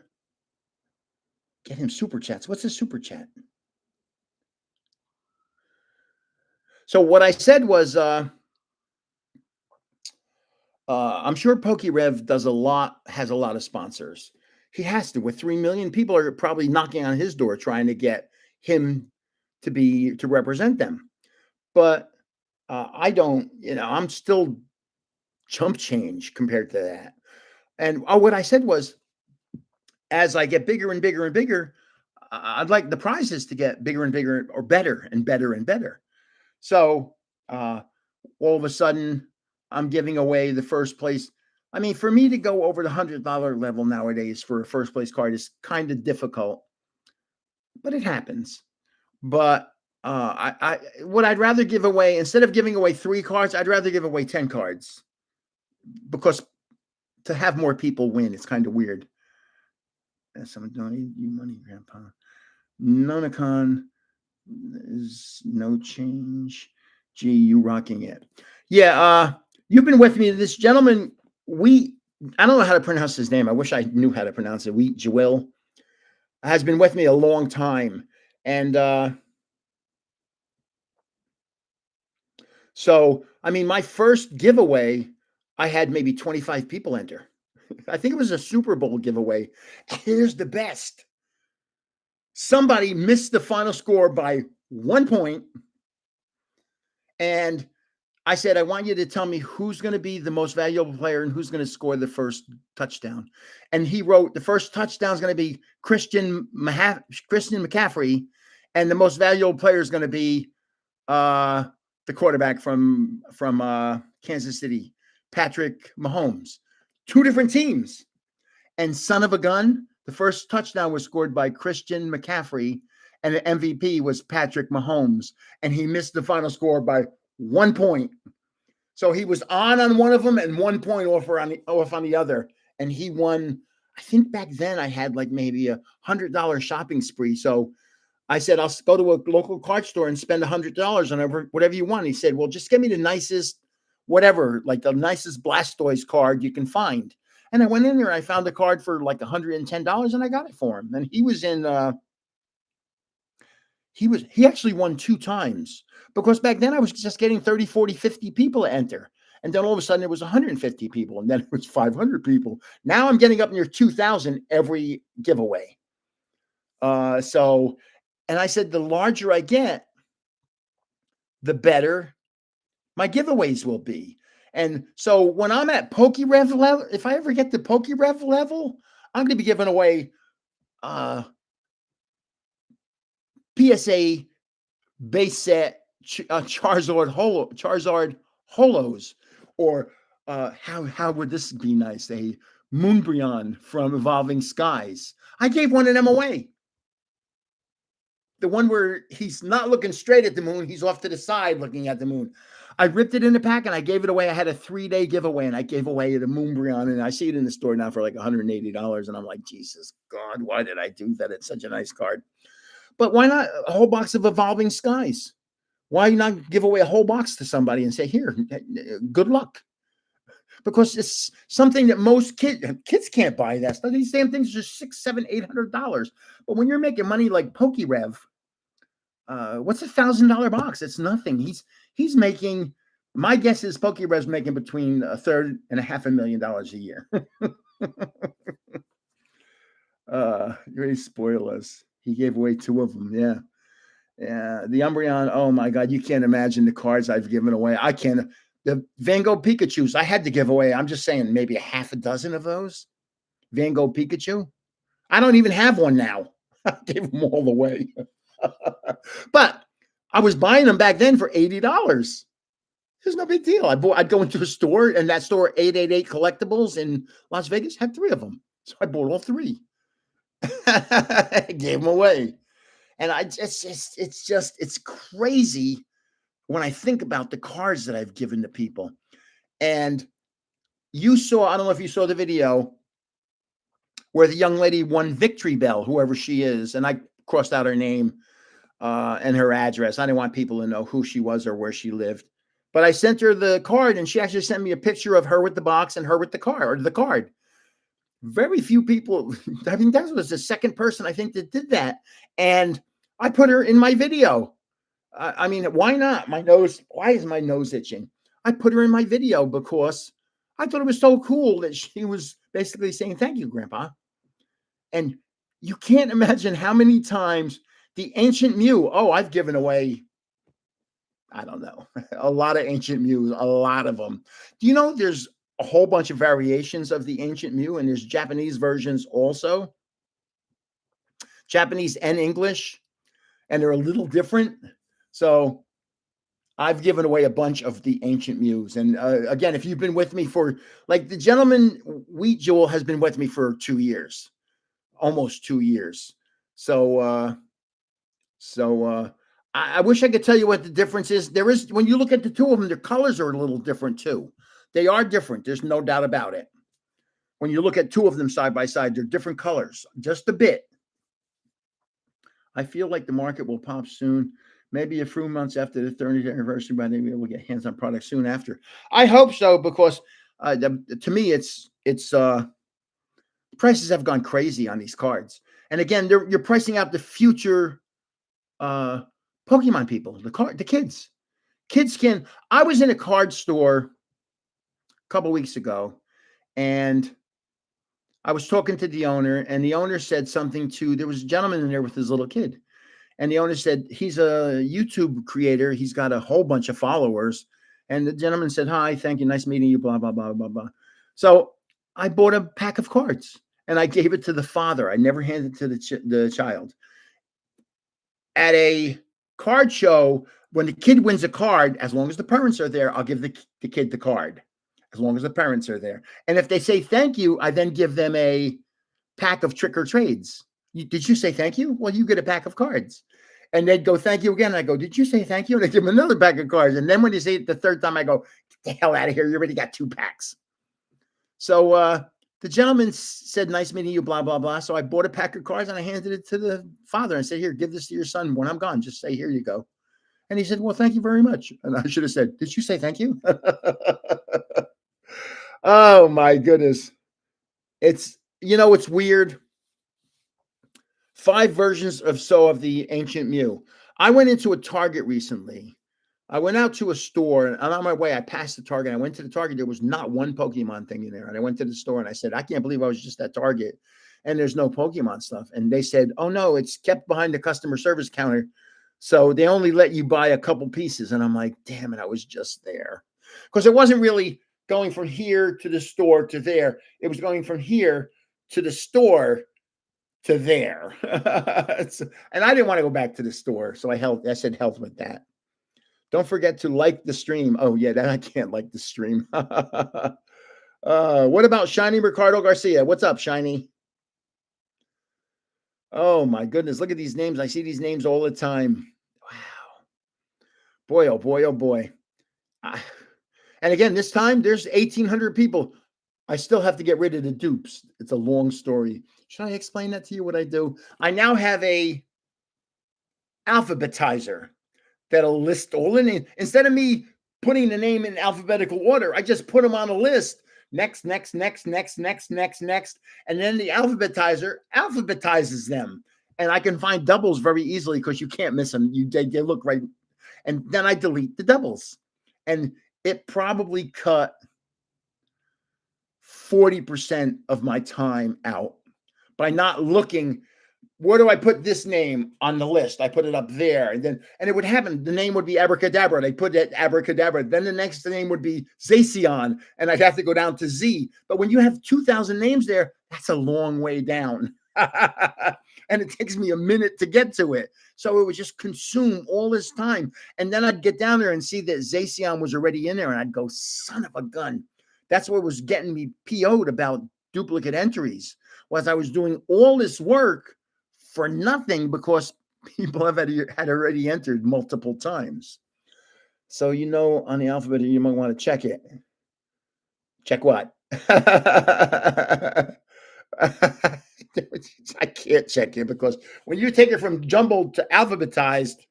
him Super Chats. What's a Super Chat? So what I said was, I'm sure PokeRev has a lot of sponsors. He has to. With 3 million people are probably knocking on his door trying to get him to represent them. But I don't, I'm still chump change compared to that. And what I said was, as I get bigger and bigger and bigger, I'd like the prizes to get bigger and bigger, or better and better and better. So all of a sudden, I'm giving away the first place. I mean, for me to go over the $100 level nowadays for a first place card is kind of difficult, but it happens. But what I'd rather give away, instead of giving away 3 cards, I'd rather give away 10 cards, because to have more people win, it's kind of weird. Someone donated you money, Grandpa. Nonacon is no change. Gee, you rocking it. Yeah, you've been with me. This gentleman, I don't know how to pronounce his name. I wish I knew how to pronounce it. Joel. has been with me a long time. And so, I mean, my first giveaway, I had maybe 25 people enter. I think it was a Super Bowl giveaway. Here's the best. Somebody missed the final score by 1 point. And I said, I want you to tell me who's going to be the most valuable player and who's going to score the first touchdown. And he wrote the first touchdown is going to be Christian McCaffrey, and the most valuable player is going to be the quarterback from Kansas City, Patrick Mahomes. Two different teams. And son of a gun, the first touchdown was scored by Christian McCaffrey, and the MVP was Patrick Mahomes. And he missed the final score by 1 point. So he was on one of them and 1 point off on the other. And he won. I think back then I had like maybe $100 shopping spree. So I said, I'll go to a local card store and spend $100 on whatever you want. He said, well, just give me the nicest, whatever, like the nicest Blastoise card you can find. And I went in there, I found a card for like $110 and I got it for him. And he was in, he actually won 2 times, because back then I was just getting 30, 40, 50 people to enter. And then all of a sudden it was 150 people, and then it was 500 people. Now I'm getting up near 2,000 every giveaway. And I said, the larger I get, the better my giveaways will be. And so when I'm at PokeRev level, if I ever get to PokeRev level, I'm going to be giving away PSA base set Charizard holos, or how would this be nice? A Moonbreon from Evolving Skies. I gave one of them away. The one where he's not looking straight at the moon, he's off to the side looking at the moon. I ripped it in the pack and I gave it away. I had a 3-day giveaway and I gave away the Moonbreon, and I see it in the store now for like $180. And I'm like, Jesus God, why did I do that? It's such a nice card. But why not a whole box of Evolving Skies? Why not give away a whole box to somebody and say, here, good luck? Because it's something that most kids can't buy. That stuff. These damn things are $600, $700, $800. But when you're making money like PokeRev, what's a $1,000 box? It's nothing. He's making, my guess is PokeRev's making between $1.3 and $500,000 a year. You already spoil us. He gave away 2 of them. Yeah. Yeah. The Umbreon. Oh my God. You can't imagine the cards I've given away. I can't. The Van Gogh Pikachus I had to give away. I'm just saying maybe a half a dozen of those. Van Gogh Pikachu. I don't even have one now. I gave them all away. But I was buying them back then for $80. There's no big deal. I'd go into a store, and that store, 888 Collectibles in Las Vegas, had 3 of them. So I bought all 3. Gave them away. And it's crazy when I think about the cards that I've given to people. And you saw, I don't know if you saw the video where the young lady won Victory Bell, whoever she is. And I crossed out her name and her address. I didn't want people to know who she was or where she lived. But I sent her the card, and she actually sent me a picture of her with the box and her with the card. Very few people, I mean, that was the second person I think that did that. And I put her in my video. I mean, why not? Why is my nose itching? I put her in my video because I thought it was so cool that she was basically saying, thank you, Grandpa. And you can't imagine how many times the Ancient Mew, I've given away, I don't know, a lot of Ancient Mews, a lot of them. Do you know there's a whole bunch of variations of the Ancient Mew, and there's Japanese versions also? Japanese and English, and they're a little different. So I've given away a bunch of the Ancient Mews. And again, if you've been with me for, like, the gentleman Wheat Jewel has been with me for 2 years, almost 2 years. So I wish I could tell you what the difference is. There is, when you look at the 2 of them, their colors are a little different too. They are different. There's no doubt about it. When you look at 2 of them side by side, they're different colors, just a bit. I feel like the market will pop soon. Maybe a few months after the 30th anniversary, but maybe we'll get hands-on products soon after. I hope so, because to me, it's prices have gone crazy on these cards. And again, you're pricing out the future Pokemon people, the kids. Kids can. I was in a card store a couple weeks ago, and I was talking to the owner, and the owner said something to. There was a gentleman in there with his little kid, and the owner said he's a YouTube creator. He's got a whole bunch of followers, and the gentleman said, "Hi, thank you, nice meeting you." Blah blah blah blah blah. So I bought a pack of cards, and I gave it to the father. I never handed it to the child. At a card show, when the kid wins a card, as long as the parents are there, I'll give the kid the card, as long as the parents are there. And if they say thank you, I then give them a pack of trick or trades. Did you say thank you? Well, you get a pack of cards. And they'd go, thank you again. And I go, did you say thank you? And I give them another pack of cards. And then when they say it the third time, I go, get the hell out of here. You already got 2 packs. So the gentleman said, nice meeting you, blah, blah, blah. So I bought a pack of cards and I handed it to the father and said, here, give this to your son. When I'm gone, just say, here you go. And he said, well, thank you very much. And I should have said, did you say thank you? Oh, my goodness. It's weird. 5 versions of the Ancient Mew. I went into a Target recently. I went out to a store, and on my way, I passed the Target. I went to the Target. There was not one Pokemon thing in there. And I went to the store, and I said, I can't believe I was just at Target, and there's no Pokemon stuff. And they said, oh, no, it's kept behind the customer service counter. So they only let you buy a couple pieces. And I'm like, damn it, I was just there. Because it wasn't really going from here to the store to there. It was going from here to the store to there. And I didn't want to go back to the store. So I said health with that. Don't forget to like the stream. Oh, yeah, that I can't like the stream. What about Shiny Ricardo Garcia? What's up, Shiny? Oh, my goodness. Look at these names. I see these names all the time. Wow. Boy, oh, boy, oh, boy. And again, this time there's 1,800 people. I still have to get rid of the dupes. It's a long story. Should I explain that to you, what I do? I now have a alphabetizer that'll list all the names. Instead of me putting the name in alphabetical order, I just put them on a list. Next, next, next, next, next, next, next. And then the alphabetizer alphabetizes them. And I can find doubles very easily because you can't miss them. They look right. And then I delete the doubles. And it probably cut 40% of my time out by not looking. Where do I put this name on the list? I put it up there. And it would happen. The name would be Abracadabra. They put it Abracadabra. Then the next name would be Zacian. And I'd have to go down to Z. But when you have 2,000 names there, that's a long way down. And it takes me a minute to get to it. So it would just consume all this time. And then I'd get down there and see that Zacian was already in there. And I'd go, son of a gun. That's what was getting me PO'd about duplicate entries, was I was doing all this work for nothing because people had already entered multiple times. So, on the alphabet, you might want to check it. Check what? I can't check it because when you take it from jumbled to alphabetized,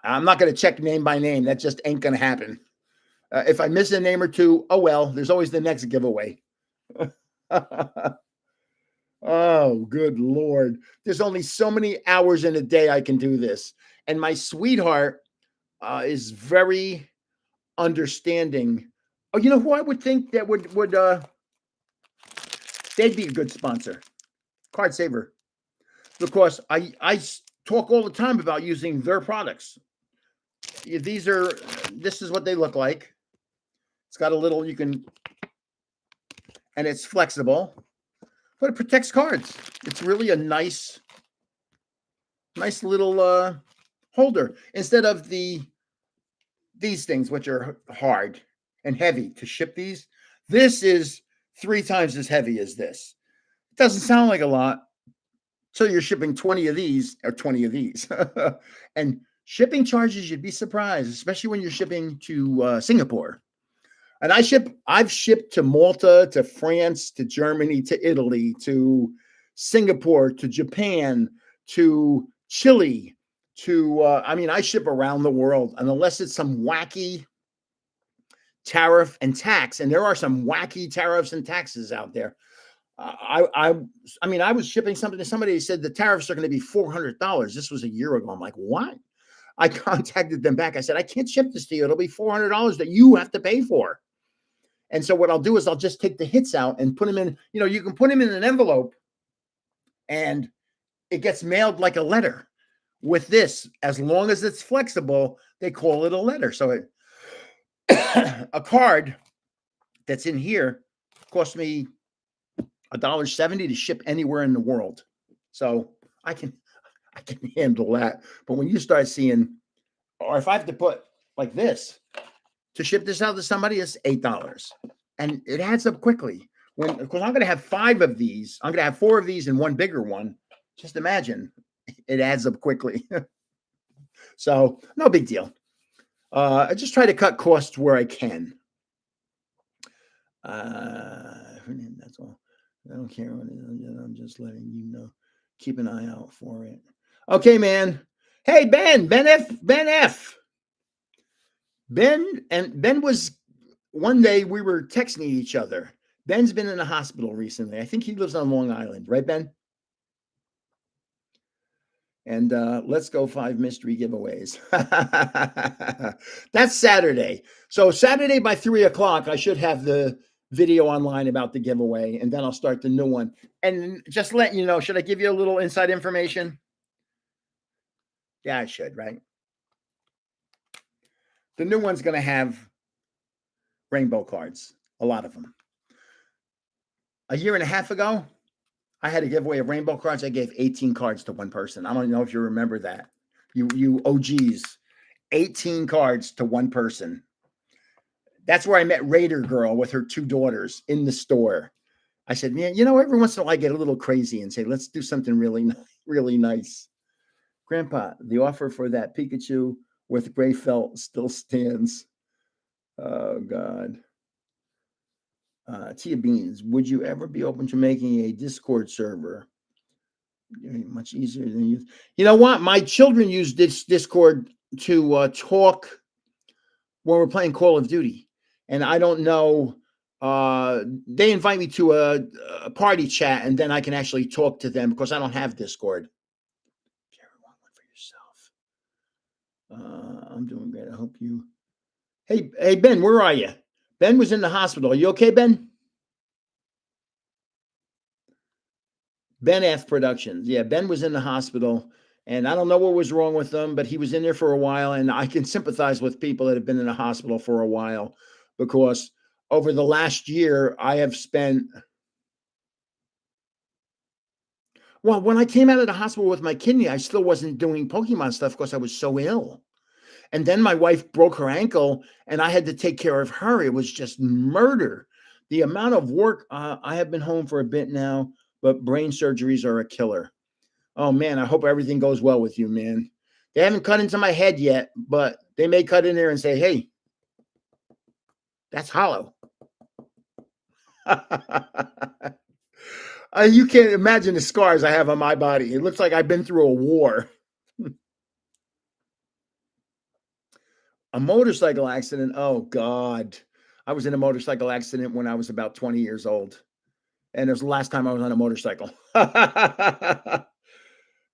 I'm not going to check name by name. That just ain't going to happen. If I miss a name or two, oh well, there's always the next giveaway. Oh, good Lord. There's only so many hours in a day I can do this. And my sweetheart is very understanding. Oh, you know who I would think that would they'd be a good sponsor? Card Saver. Because I talk all the time about using their products. This is what they look like. It's got a little, and it's flexible, but it protects cards. It's really a nice little holder instead of these things, which are hard and heavy to ship these. This is 3 times as heavy as this. It doesn't sound like a lot. So you're shipping 20 of these or 20 of these. And shipping charges, you'd be surprised, especially when you're shipping to Singapore. And I've shipped to Malta, to France, to Germany, to Italy, to Singapore, to Japan, to Chile, I ship around the world. And unless it's some wacky tariff and tax, and there are some wacky tariffs and taxes out there, I mean, I was shipping something to somebody. Who said the tariffs are going to be $400. This was a year ago. I'm like, what? I contacted them back. I said, I can't ship this to you. It'll be $400 that you have to pay for. And so what I'll do is I'll just take the hits out and put them in. You know, you can put them in an envelope, and it gets mailed like a letter. With this, as long as it's flexible, they call it a letter. So a card that's in here cost me $1.70 to ship anywhere in the world. So I can handle that. But when you start seeing, or if I have to put like this to ship this out to somebody, it's $8. And it adds up quickly. Because I'm going to have 5 of these. I'm going to have 4 of these and one bigger one. Just imagine, it adds up quickly. So no big deal. I just try to cut costs where I can. That's all. I don't care what it is. I'm just letting you know. Keep an eye out for it. Okay, man. Hey, Ben F. Ben was, one day we were texting each other. Ben's been in the hospital recently. I think he lives on Long Island, right, Ben? And let's go 5 mystery giveaways. That's Saturday. So Saturday by 3:00, I should have the video online about the giveaway, and then I'll start the new one. And just letting you know, should I give you a little inside information? Yeah, I should, right? The new one's going to have rainbow cards, a lot of them. A year and a half ago, I had a giveaway of rainbow cards. I gave 18 cards to one person. I don't know if you remember that. You OGs, 18 cards to one person. That's where I met Raider Girl with her 2 daughters in the store. I said, man, you know, every once in a while I get a little crazy and say, let's do something really nice. Grandpa, the offer for that Pikachu with gray felt still stands. Oh, God. Tia Beans, would you ever be open to making a Discord server? Much easier than you. You know what? My children use this Discord to talk when we're playing Call of Duty. And I don't know. They invite me to a party chat, and then I can actually talk to them because I don't have Discord. Carry one for yourself. I'm doing great. I hope you. Hey, Ben, where are you? Ben was in the hospital. Are you okay, Ben? Ben F Productions. Yeah, Ben was in the hospital, and I don't know what was wrong with him, but he was in there for a while, and I can sympathize with people that have been in the hospital for a while because over the last year, I have spent. Well, when I came out of the hospital with my kidney, I still wasn't doing Pokemon stuff because I was so ill. And then my wife broke her ankle, and I had to take care of her. It was just murder. The amount of work. I have been home for a bit now, but brain surgeries are a killer. Oh, man, I hope everything goes well with you, man. They haven't cut into my head yet, but they may cut in there and say, hey, that's hollow. You can't imagine the scars I have on my body. It looks like I've been through a war. A motorcycle accident. Oh, God. I was in a motorcycle accident when I was about 20 years old. And it was the last time I was on a motorcycle.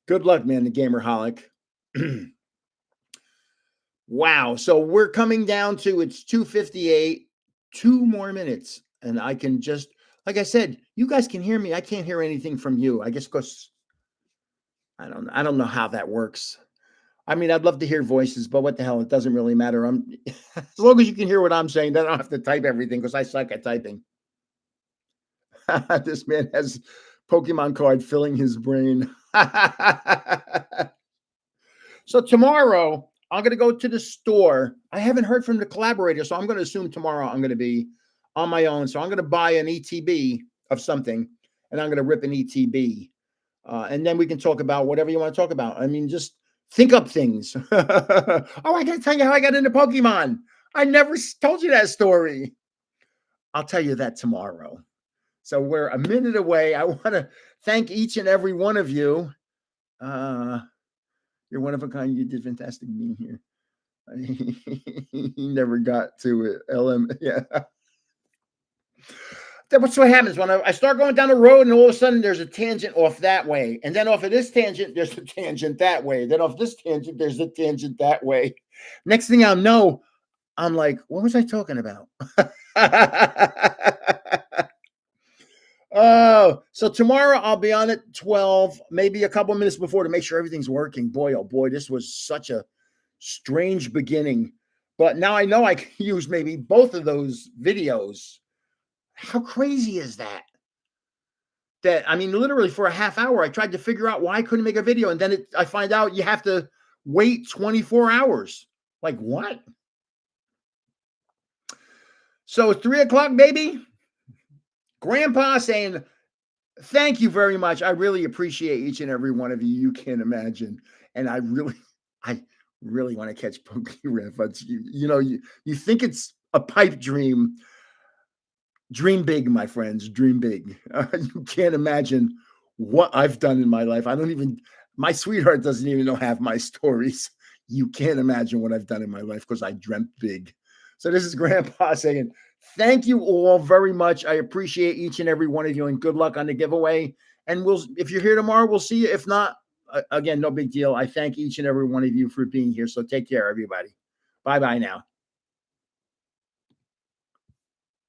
Good luck, man, the Gamerholic. Wow. So we're coming down to, it's 2:58, 2 more minutes. And I can just, like I said, you guys can hear me. I can't hear anything from you. I guess because I don't know how that works. I mean, I'd love to hear voices, but what the hell? It doesn't really matter. As long as you can hear what I'm saying, then I don't have to type everything because I suck at typing. This man has Pokemon card filling his brain. So tomorrow, I'm going to go to the store. I haven't heard from the collaborator, so I'm going to assume tomorrow I'm going to be on my own. So I'm going to buy an ETB of something, and I'm going to rip an ETB. And then we can talk about whatever you want to talk about. I mean, just think up things. Oh, I got to tell you how I got into Pokemon. I never told you that story. I'll tell you that tomorrow. So we're a minute away. I want to thank each and every one of you. You're one of a kind. You did fantastic being here. He never got to it. LM. Yeah. That's what happens when I start going down the road, and all of a sudden there's a tangent off that way, and then off of this tangent there's a tangent that way, then off this tangent there's a tangent that way. Next thing I know, I'm like, what was I talking about? Oh, so tomorrow I'll be on at 12, maybe a couple of minutes before, to make sure everything's working. Boy, oh boy, this was such a strange beginning. But now I know I can use maybe both of those videos. How crazy is that? That, I mean, literally for a half hour, I tried to figure out why I couldn't make a video. And then I find out you have to wait 24 hours. Like, what? So 3 o'clock, baby. Grandpa saying, thank you very much. I really appreciate each and every one of you. You can't imagine. And I really want to catch Pokey Riff. But you think it's a pipe dream. Dream big, my friends. Dream big. You can't imagine what I've done in my life. My sweetheart doesn't even know half my stories. You can't imagine what I've done in my life because I dreamt big. So this is Grandpa saying, thank you all very much. I appreciate each and every one of you, and good luck on the giveaway. And if you're here tomorrow, we'll see you. If not, again, no big deal. I thank each and every one of you for being here. So take care, everybody. Bye-bye now.